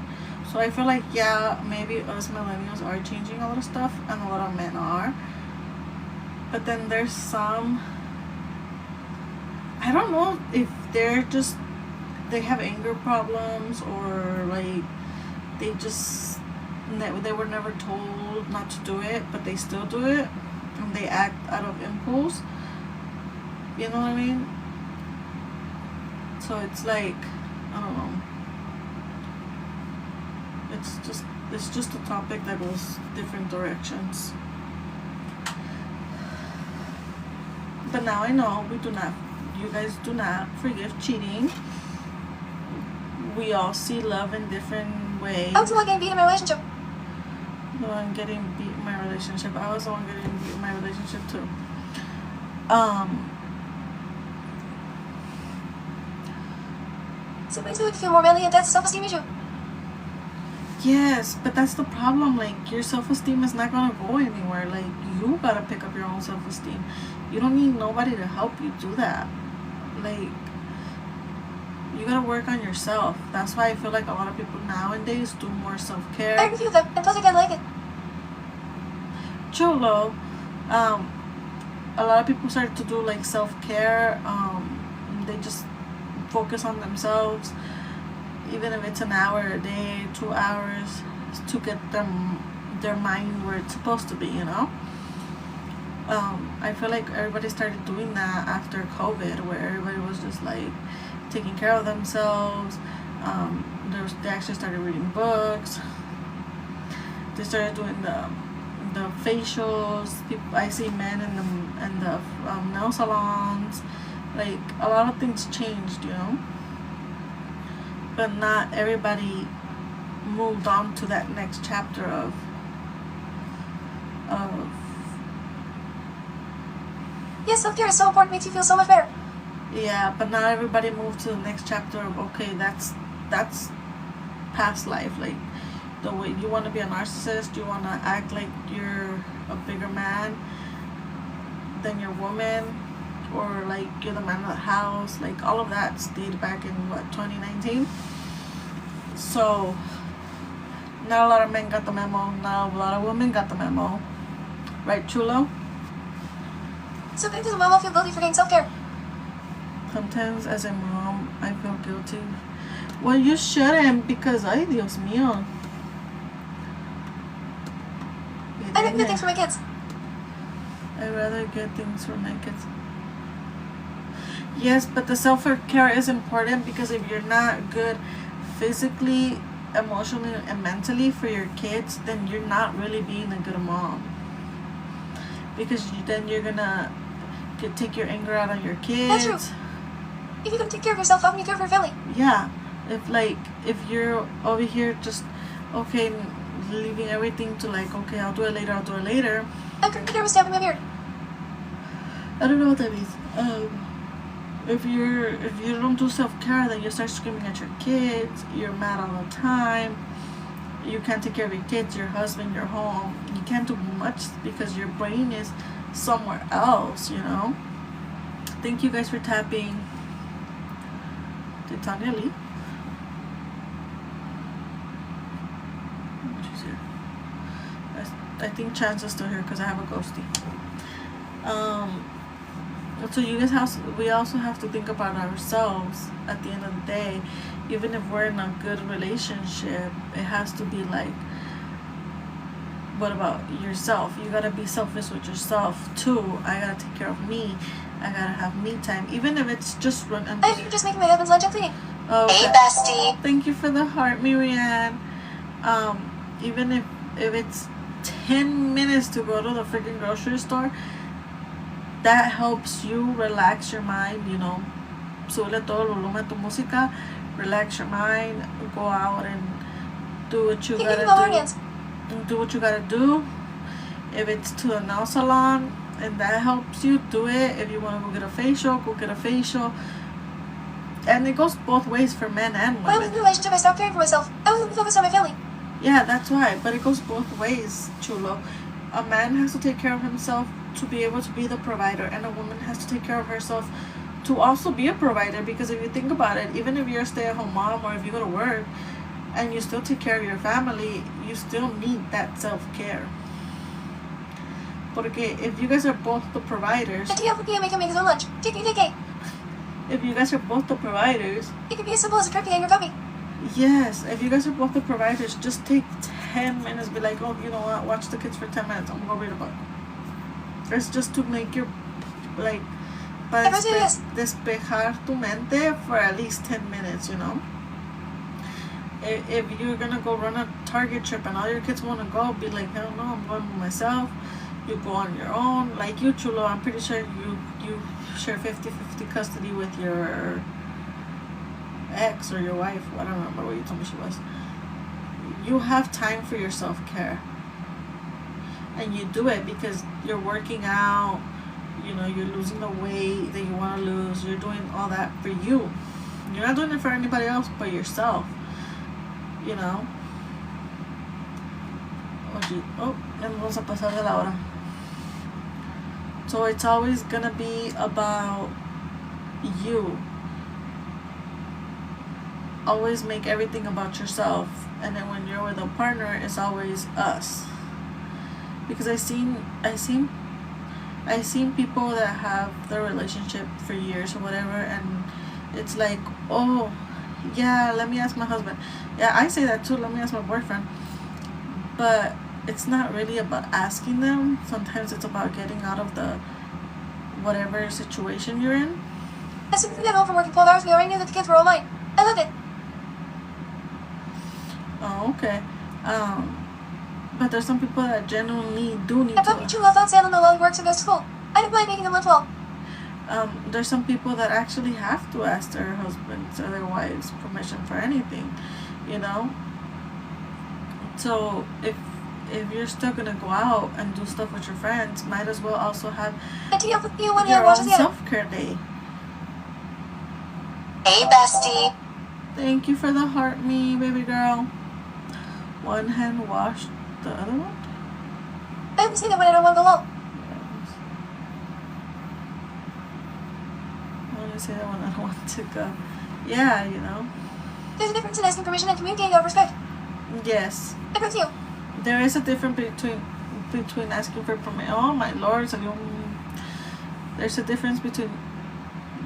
So I feel like, yeah, maybe us millennials are changing a lot of stuff, and a lot of men are. But then there's some, I don't know if they have anger problems, or like they were never told not to do it, but they still do it, and they act out of impulse. You know what I mean? So it's like, I don't know. It's just a topic that goes different directions. But now I know we do not you guys do not forgive cheating. We all see love in different ways. I was the one getting beat in my relationship. The one getting beat in my relationship. I was the one getting beat in my relationship too. So it makes me feel more manly and that's self-esteem issue. Yes, but that's the problem. Like, your self-esteem is not gonna go anywhere. Like, you gotta pick up your own self-esteem. You don't need nobody to help you do that. Like, you gotta work on yourself. That's why I feel like a lot of people nowadays do more self-care. I agree with them, and plus I kinda like it. Chulo. A lot of people started to do like self-care. They just focus on themselves, even if it's an hour a day, 2 hours, to get their mind where it's supposed to be, you know. I feel like everybody started doing that after COVID, where everybody was just like taking care of themselves. They actually started reading books. They started doing the facials. I see men in the nail salons. Like, a lot of things changed, you know. But not everybody moved on to that next chapter of Yes, self-care is so important, makes you feel so much better. yeah, but not everybody moved to the next chapter of, okay, that's past life. Like, the way you want to be a narcissist, you want to act like you're a bigger man than your woman, or like you're the man of the house. Like, all of that stayed back in 2019. So not a lot of men got the memo, not a lot of women got the memo, right, Chulo? So maybe as a mom, I'll feel guilty for getting self-care. Sometimes as a mom I feel guilty. Well, you shouldn't, because ay Dios mío. I make good things for my kids. I'd rather get things for my kids. Yes, but the self-care is important, because if you're not good physically, emotionally, and mentally for your kids, then you're not really being a good mom. Because then you're gonna take your anger out on your kids. That's true. If you can take care of yourself, how can you care for your family? Yeah. If you're over here just, okay, leaving everything to like, okay, I'll do it later. I'm currently nervous stabbing my beard. I don't know what that means. If you don't do self-care, then you start screaming at your kids. You're mad all the time. You can't take care of your kids, your husband, your home. You can't do much because your brain is somewhere else, you know. Thank you guys for tapping. Did Tanya leave? She's here. I think Chance is still here because I have a ghosty. So you guys we also have to think about ourselves at the end of the day. Even if we're in a good relationship, it has to be like, what about yourself? You gotta be selfish with yourself too. I gotta take care of me. I gotta have me time, even if it's just running. I think you're just making my husband's lunch and cleaning. Oh, Hey, bestie. thank you for the heart, Marianne. Even if it's 10 minutes to go to the freaking grocery store, that helps you relax your mind, you know. Súbele todo el volumen a tu música, relax your mind, go out and do what you gotta do. Do what you gotta do. If it's to a nail salon and that helps you, do it. If you want to go get a facial, go get a facial. And it goes both ways for men and When I was in women. a relationship, I stopped caring for myself. I was focused on my family. Yeah, that's why. But it goes both ways, Chulo. A man has to take care of himself to be able to be the provider, and a woman has to take care of herself to also be a provider. Because if you think about it, even if you're a stay-at-home mom or if you go to work and you still take care of your family, you still need that self-care. Porque if you guys are both the providers, And to make him make his own lunch. TK. if you guys are both the providers, It can be as simple as a trip to get your puppy. yes, if you guys are both the providers, just take 10 minutes, be like, oh, you know what, watch the kids for 10 minutes, I'm gonna read a book. It's just to make your, like, para despejar tu mente for at least 10 minutes, you know. If you're gonna go run a Target trip and all your kids want to go, be like, hell no, I'm going by myself. you go on your own. Like you, Chulo, I'm pretty sure you share 50-50 custody with your ex or your wife. I don't remember what you told me she was. You have time for your self-care. And you do it because you're working out, you know, you're losing the weight that you want to lose. You're doing all that for you. You're not doing it for anybody else but yourself, you know. Oh, ya nos vamos a pasar de la hora. So it's always gonna be about you. Always make everything about yourself. And then when you're with a partner, it's always us. Because I seen people that have their relationship for years or whatever, and it's like, oh yeah, let me ask my husband. Yeah, I say that too, let me ask my boyfriend. But it's not really about asking them. Sometimes it's about getting out of the whatever situation you're in. As soon as we got home from working 12 hours, we already knew that the kids were all mine. I loved it. Oh, okay. But there's some people that genuinely do need I thought to. you thought Santa while he works and goes to school. I didn't mind making them live well. There's some people that actually have to ask their husbands or their wives permission for anything, you know. So if you're still gonna go out and do stuff with your friends, might as well also have And to with you when your you watches own the other. self-care day. Hey, bestie. Thank you for the heart, me baby girl. One hand washed the other one. I only say that when I don't want to go home. I want to say that when I don't want to go. Yeah, you know. There's a difference in asking permission and communicating out of respect. Yes. I agree with you. There is a difference between asking for permission. Oh my lord, there's a difference between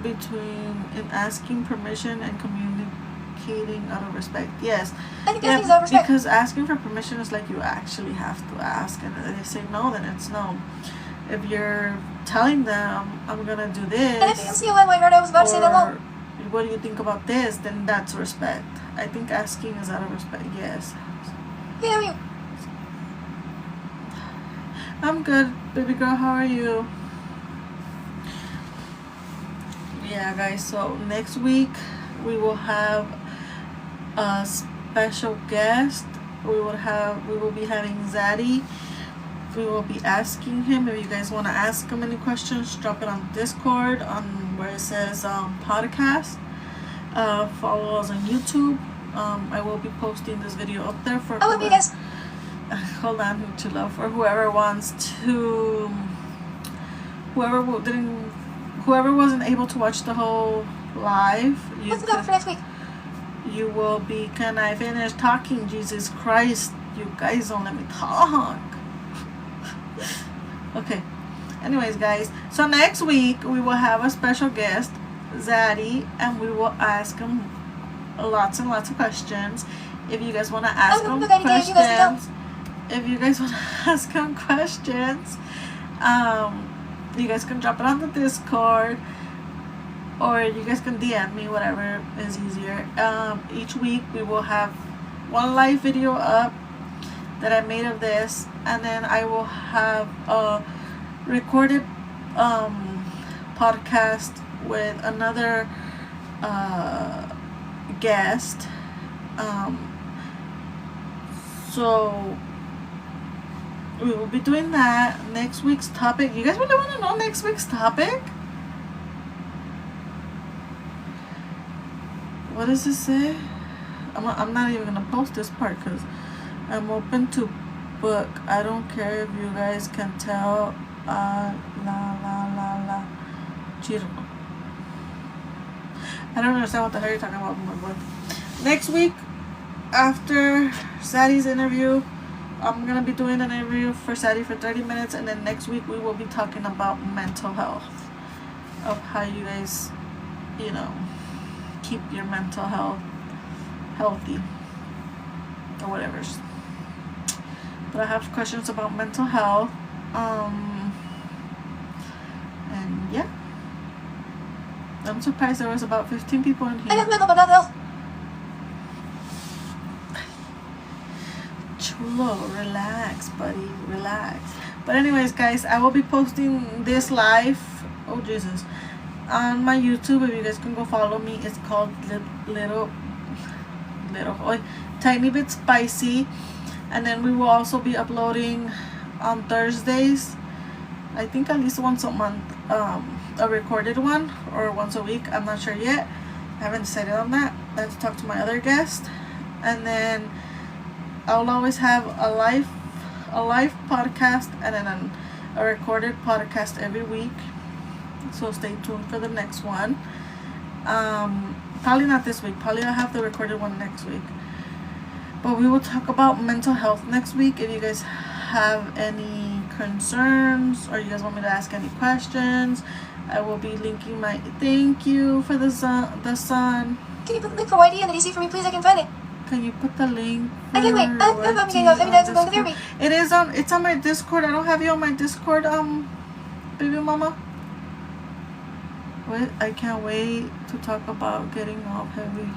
in asking permission and communicating out of respect. Yes. I think asking is out of respect. Because asking for permission is like you actually have to ask, and if they say no, then it's no. If you're telling them I'm gonna do this, And if you can see when my heart I was about to say that or no. what do you think about this, then that's respect. I think asking is out of respect. Yes. Hey, how are you? I'm good, baby girl. How are you? Yeah, guys. So next week we will have a special guest. We will be having Zaddy. We will be asking him. If you guys want to ask him any questions, drop it on Discord on where it says podcast. Follow us on YouTube. I will be posting this video up there for I love you guys. hold on to love for whoever wants to, whoever wasn't able to watch the whole live. What's the topic for next week? You will be. Can I finish talking? Jesus Christ, you guys don't let me talk. Okay. Anyways, guys, so next week we will have a special guest, Zaddy, and we will ask him lots and lots of questions. If you guys want to ask him questions, you guys can drop it on the Discord, or you guys can DM me, whatever is easier. Each week we will have one live video up that I made of this, and then I will have a recorded podcast with another guest. So we will be doing that. Next week's topic. You guys really want to know next week's topic? What does it say? I'm not even gonna post this part because I'm open to book. I don't care if you guys can tell. Chiro. I don't understand what the hell you're talking about, my boy. Next week, after Sadie's interview, I'm gonna be doing an interview for Sadie for 30 minutes, and then next week we will be talking about mental health, of how you guys, you know, keep your mental health healthy or whatever. But I have questions about mental health, and yeah, I'm surprised there was about 15 people in I here. have mental but not health. Chulo, relax, buddy, relax. But anyways, guys, I will be posting this live, oh Jesus, on my YouTube. If you guys can go follow me, it's called little Tiny Bit Spicy. And then we will also be uploading on Thursdays, I think at least once a month, a recorded one, or once a week, I'm not sure yet. I haven't decided on that. I have to talk to my other guest. And then I'll always have a live podcast and then a recorded podcast every week. So stay tuned for the next one. Probably not this week. Probably I'll have the recorded one next week. But we will talk about mental health next week. If you guys have any concerns or you guys want me to ask any questions, I will be linking my thank you for the sun. Can you put the link for YD in the DC for me, please? I can find it. Can you put the link? I can't wait. I'm getting off. Every dance I'm going to therapy. It's on my Discord. I don't have you on my Discord, baby mama. Wait, I can't wait to talk about getting off heavy.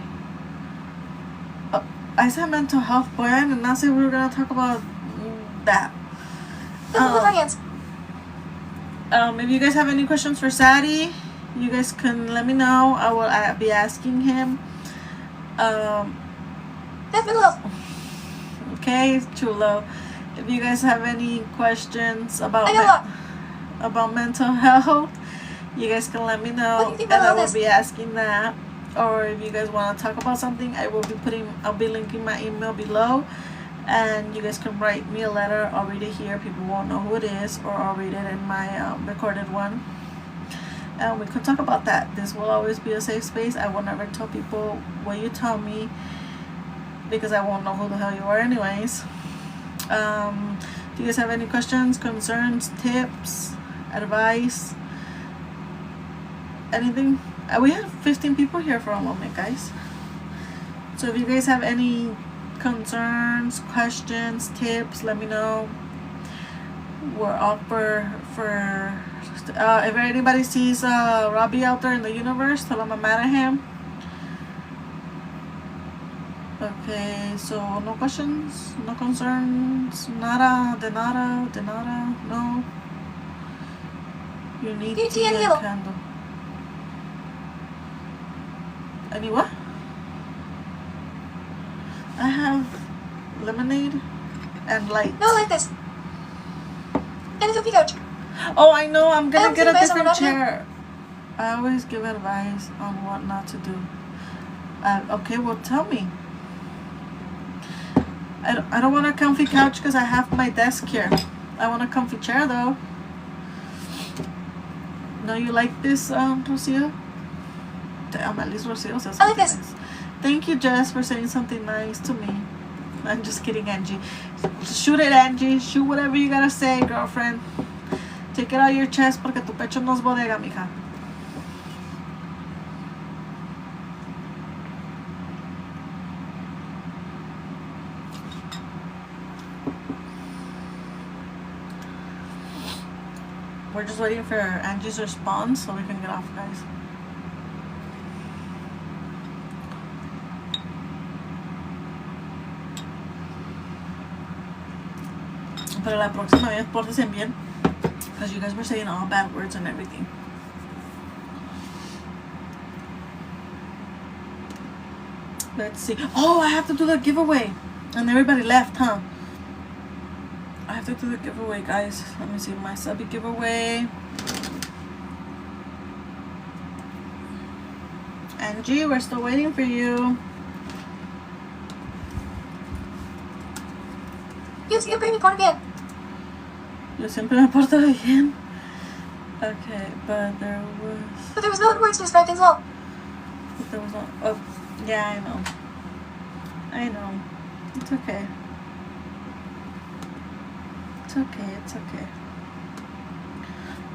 I said mental health, boy. I did not say we were gonna talk about that. If you guys have any questions for Sadie, you guys can let me know. I will be asking him. Okay, chulo. If you guys have any questions about mental health, you guys can let me know, and I will be asking that. Or if you guys want to talk about something, I'll be linking my email below, and you guys can write me a letter. I'll read it here. People won't know who it is, or I'll read it in my recorded one, and we can talk about that. This will always be a safe space. I will never tell people what you tell me, because I won't know who the hell you are anyways. Do you guys have any questions, concerns, tips, advice, anything? We have 15 people here for a moment, guys. So if you guys have any concerns, questions, tips, let me know. We're up for if anybody sees Robbie out there in the universe, tell him I'm mad at him. Okay, so no questions, no concerns, nada, de nada, no. You need tea and candle. Any what? I have lemonade and light. No, like this. And it's a couch. Oh, I know. I'm gonna get a different chair. I always give advice on what not to do. Okay, well, tell me. I don't want a comfy couch because I have my desk here. I want a comfy chair though. No, you like this, Rocio? At least Rocio says something nice. Thank you, Jess, for saying something nice to me. I'm just kidding, Angie. Shoot it, Angie. Shoot whatever you gotta say, girlfriend. Take it out of your chest porque tu pecho no es bodega, mija. We're just waiting for Angie's response so we can get off, guys. Pero la próxima vez pórtense bien, because you guys were saying all bad words and everything. Let's see. Oh, I have to do the giveaway. And everybody left, huh? I have to do the giveaway, guys. Let me see my subby giveaway. Angie, we're still waiting for you. Yo siempre me porto bien. Yo siempre me porto bien. Okay, but there was no words to describe things well. But there was no. Oh, yeah, I know. It's okay. It's okay.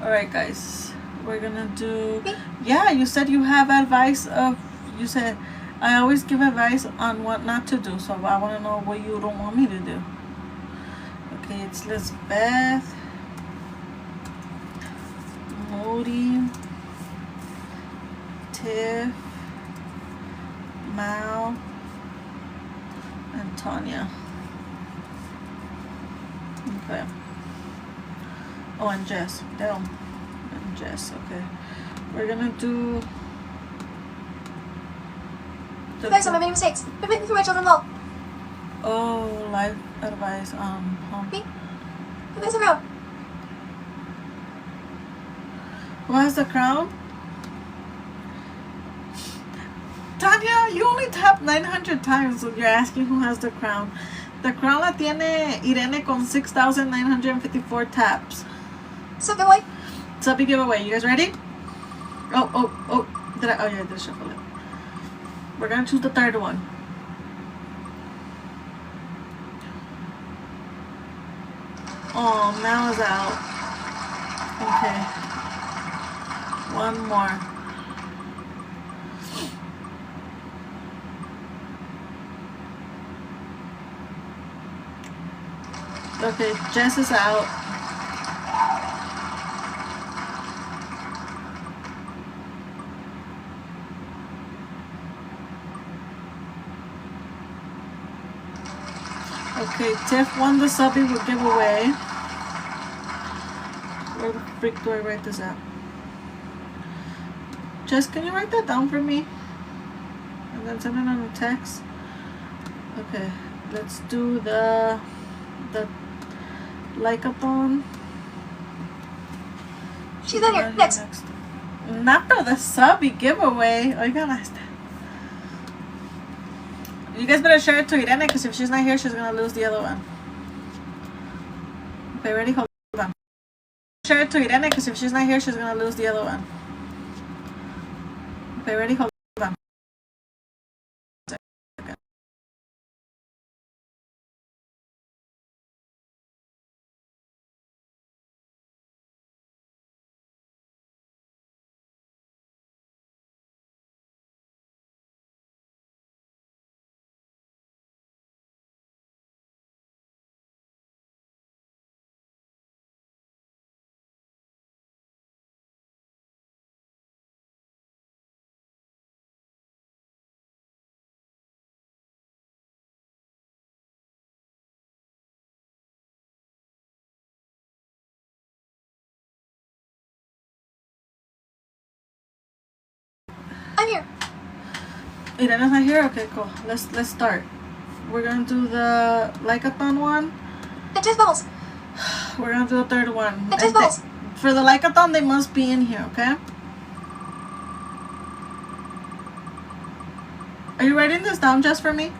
Alright, guys. We're gonna do... Yeah, you said you have advice of... You said, I always give advice on what not to do. So I want to know what you don't want me to do. Okay, it's Lisbeth, Modi, Tiff, Mal, and Tanya. Okay. Oh, and Jess. Damn. And Jess. Okay. We're gonna do. You guys know my many mistakes. Been making through my children well. Oh, life advice. Me? Who is around? Who has the crown? Tanya, you only tapped 900 times, so you're asking who has the crown. The crown la tiene Irene con 6,954 taps. So good boy. Subby giveaway. You guys ready? Oh. Yeah, I did shuffle it. We're gonna choose the third one. Oh, now is out. Okay. One more. Okay, Jess is out. Okay, Tiff won the subby giveaway. Where the frick do I write this at? Jess, can you write that down for me? And then send it on a text. Okay, let's do the like-a-thon. She's in here. Next. Not for the subby giveaway. Oigan hasta. You guys better share it to Irene, because if she's not here, she's gonna lose the other one. Okay, ready? Hold on. Share it to Irene, because if she's not here, she's gonna lose the other one. Okay, ready? Hold on. I'm here. Irene's not here? Okay, cool. Let's start. We're gonna do the like-a-thon one. The Jizz Bubbles. We're gonna do the third one. The Jizz Bubbles. For the like-a-thon, they must be in here, okay? Are you writing this down just for me?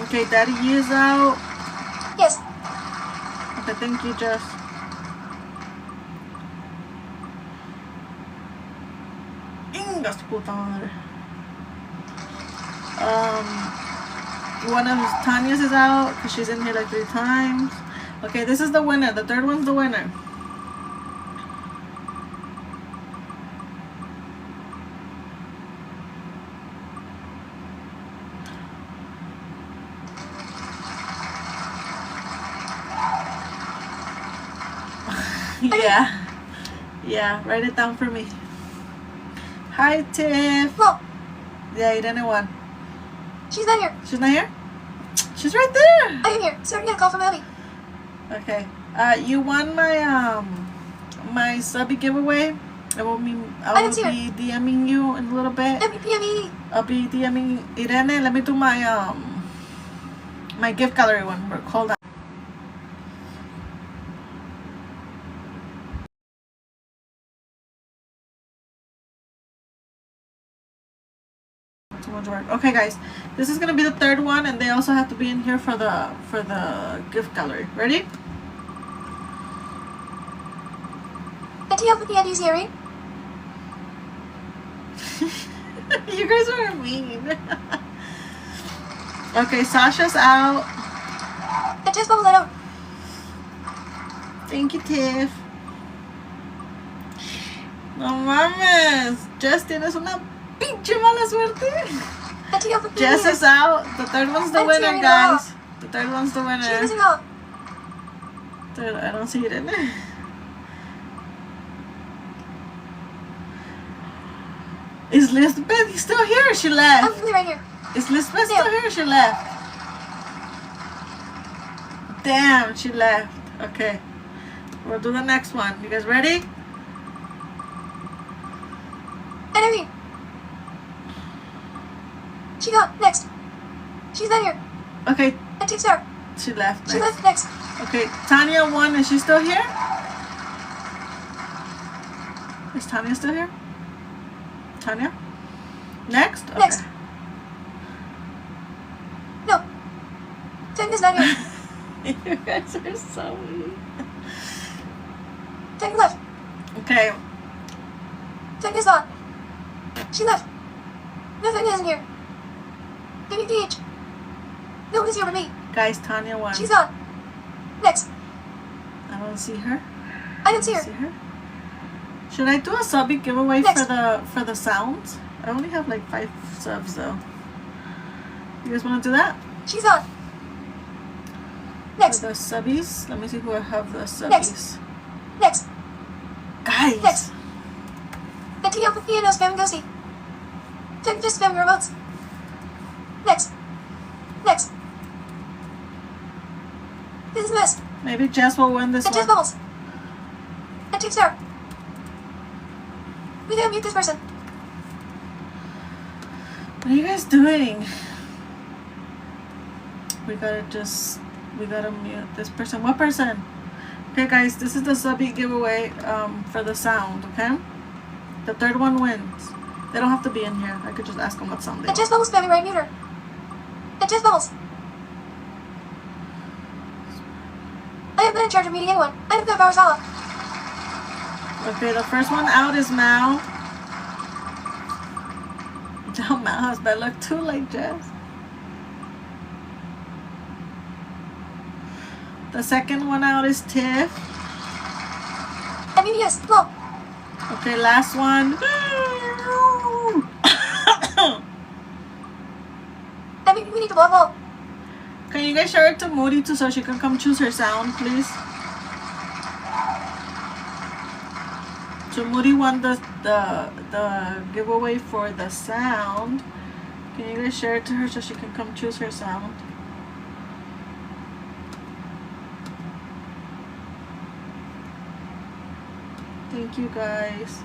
Okay, Daddy is out. Yes. Okay, thank you, Jess. Inga su puta madre. One of Tanya's is out because she's in here like 3 times. Okay, this is the winner. The third one's the winner. Yeah, write it down for me. Hi, Tiff. Whoa. Yeah, Irene won. She's not here. She's not here? She's right there. I am here. Sorry, I got a call from Abby. Okay. You won my my subby giveaway. I will be DMing you in a little bit. MPME. I'll be DMing Irene. Let me do my my gift gallery one. Hold on. Okay, guys, this is gonna be the third one, and they also have to be in here for the gift gallery. Ready? And do you have the Andy's earring? You guys are mean. Okay, Sasha's out. The Jizz Bubbles out. Thank you, Tiff. No mames, Jess, tienes una pinche mala suerte. And do you have the Jess is out. The third one's the winner, guys. The third one's the She's winner. missing out. Third, I don't see it in there. Is Lisbeth still here? Or she left. I'm really right here. Is Lisbeth still here? Or she left. Damn, she left. Okay. We'll do the next one. You guys ready? Enemy. She gone. Next. She's not here. Okay. It takes her. She left. She Next. left. Next. Okay. Tanya won. Is she still here? Is Tanya still here? Tanya? Next? Okay. Next. No. Tanya's not here. You guys are so weak. Tanya left. Okay. Tanya's gone. She left. No, Tanya isn't here. Give me PH. No one is here but me. Guys, Tanya won. She's gone. Next. I don't see her. I didn't see her. See her? Should I do a subby giveaway Next. for the sounds? I only have like 5 subs though. You guys want to do that? She's gone. Next. For the subbies? Let me see who I have the subbies. Next. Guys! Next. The TL with piano spam ghosty. Tanya just spam remotes. Next. Next. This is a mess. Maybe Jess will win this It just one. bubbles. It takes her. We gotta mute this person. What are you guys doing? We gotta mute this person. What person? Okay guys, this is the subby giveaway for the sound, okay? The third one wins. They don't have to be in here. I could just ask them what sound they It just want. bubbles spamming right mute her. It just bubbles. I haven't been in charge of meeting anyone. I haven't got Varsala. Okay, the first one out is Mal. Mal has bad luck too, like Jess. The second one out is Tiff. I mean, yes, blow. Okay, last one. I mean, we need to blow. Can you guys share it to Moody too so she can come choose her sound, please? So Moody won the giveaway for the sound. Can you guys share it to her so she can come choose her sound? Thank you guys.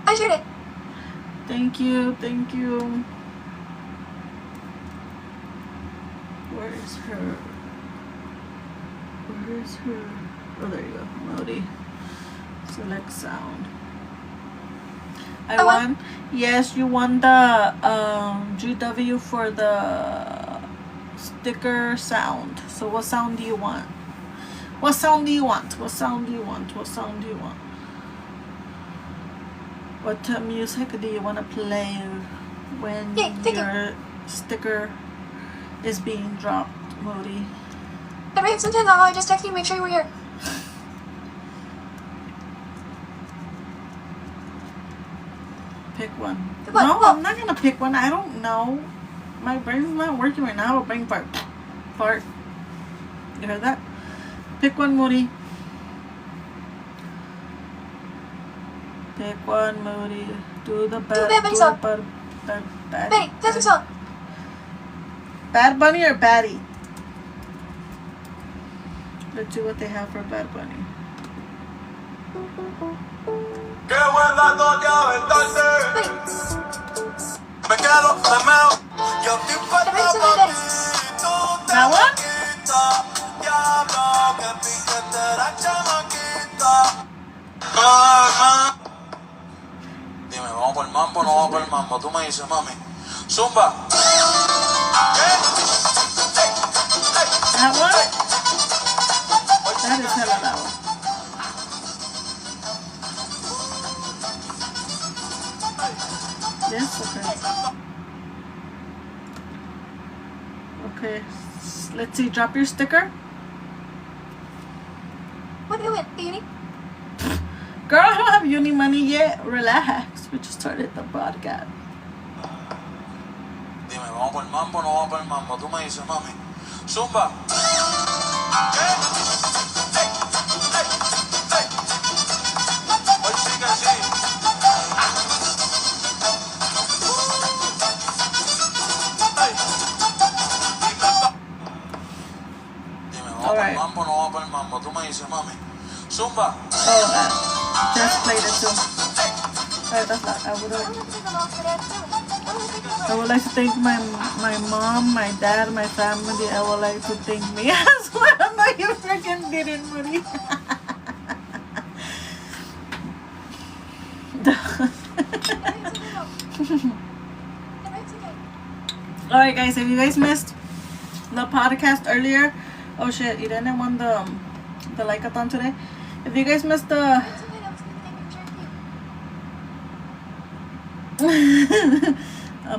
I shared it. Thank you, thank you. Where is her? Where is her? Oh, there you go, Modi. Select sound. I won. Yes, you won the GW for the sticker sound. So what sound do you want? What sound do you want? What sound do you want? What sound do you want? What music do you want to play when Yay, thank your sticker is being dropped, Modi? Every time sometimes I just text you to make sure you were here. Pick one. Pick one. No, Oh. I'm not gonna pick one. I don't know. My brain's not working right now. Brain fart. Fart. You heard that? Pick one, Moody. Pick one, Moody. Do the bad. Bad Bunny song. Bad Benny, that's your song. Bad Bunny or Batty? Let's see what they have for Bad Bunny. Qué buen dato de aventarse. Benny, Me quedo, me meo. Yo estoy puesta Benny, pa' Benny. ti. Tú te That lo one? quitas. Diablo, que piquete la chamaquita. Ah. Dime, ¿vamos por el mambo o no vamos por el mambo? Tú me dices, mami. Zumba. That one? That is hella loud. Yes, okay. Okay, let's see, drop your sticker. what do you win? The uni? Girl, I don't have uni money yet. Relax, we just started the podcast. Dime, ¿vamos por el mambo o no vamos por el mambo? Tú me dices, mami. Zumba. Hoy sí que sí. mambo, no vamos para el mambo. Tú me dices, mami. Zumba. Oh, just played it too. Alright, that's not. I would like to thank my mom, my dad, my family. I would like to thank me as well. No, you freaking didn't, Marie. Alright, guys, if you guys missed the podcast earlier, oh shit, Irene won the like-a-thon today. If you guys missed the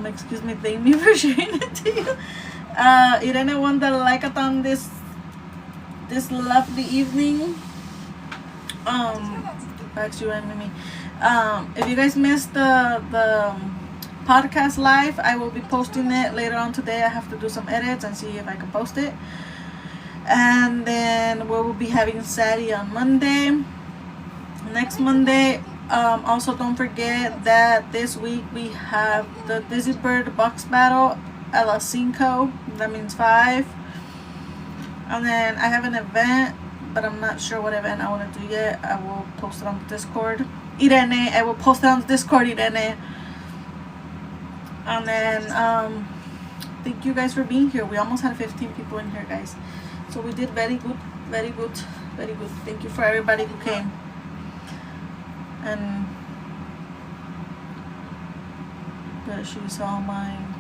excuse me, thank me for sharing it to you. Irene won the like-a-thon this lovely evening. Back you and Mimi. If you guys missed the podcast live, I will be posting it later on today. I have to do some edits and see if I can post it. And then we will be having Sadie on Monday. Next Monday. Also, don't forget that this week we have the Dizzy Bird Box Battle a las 5. That means 5. And then I have an event, but I'm not sure what event I want to do yet. I will post it on the Discord. Irene, I will post it on the Discord, Irene. And then, thank you guys for being here. We almost had 15 people in here, guys. So we did very good, very good, very good. Thank you for everybody who came. And but she's all mine.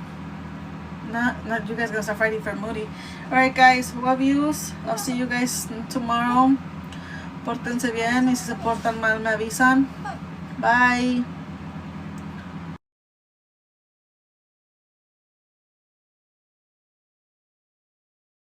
Not you guys gonna start fighting for Moody. Alright, guys, love yous. I'll see you guys tomorrow. Pórtense bien y si se portan mal me avisan. Bye.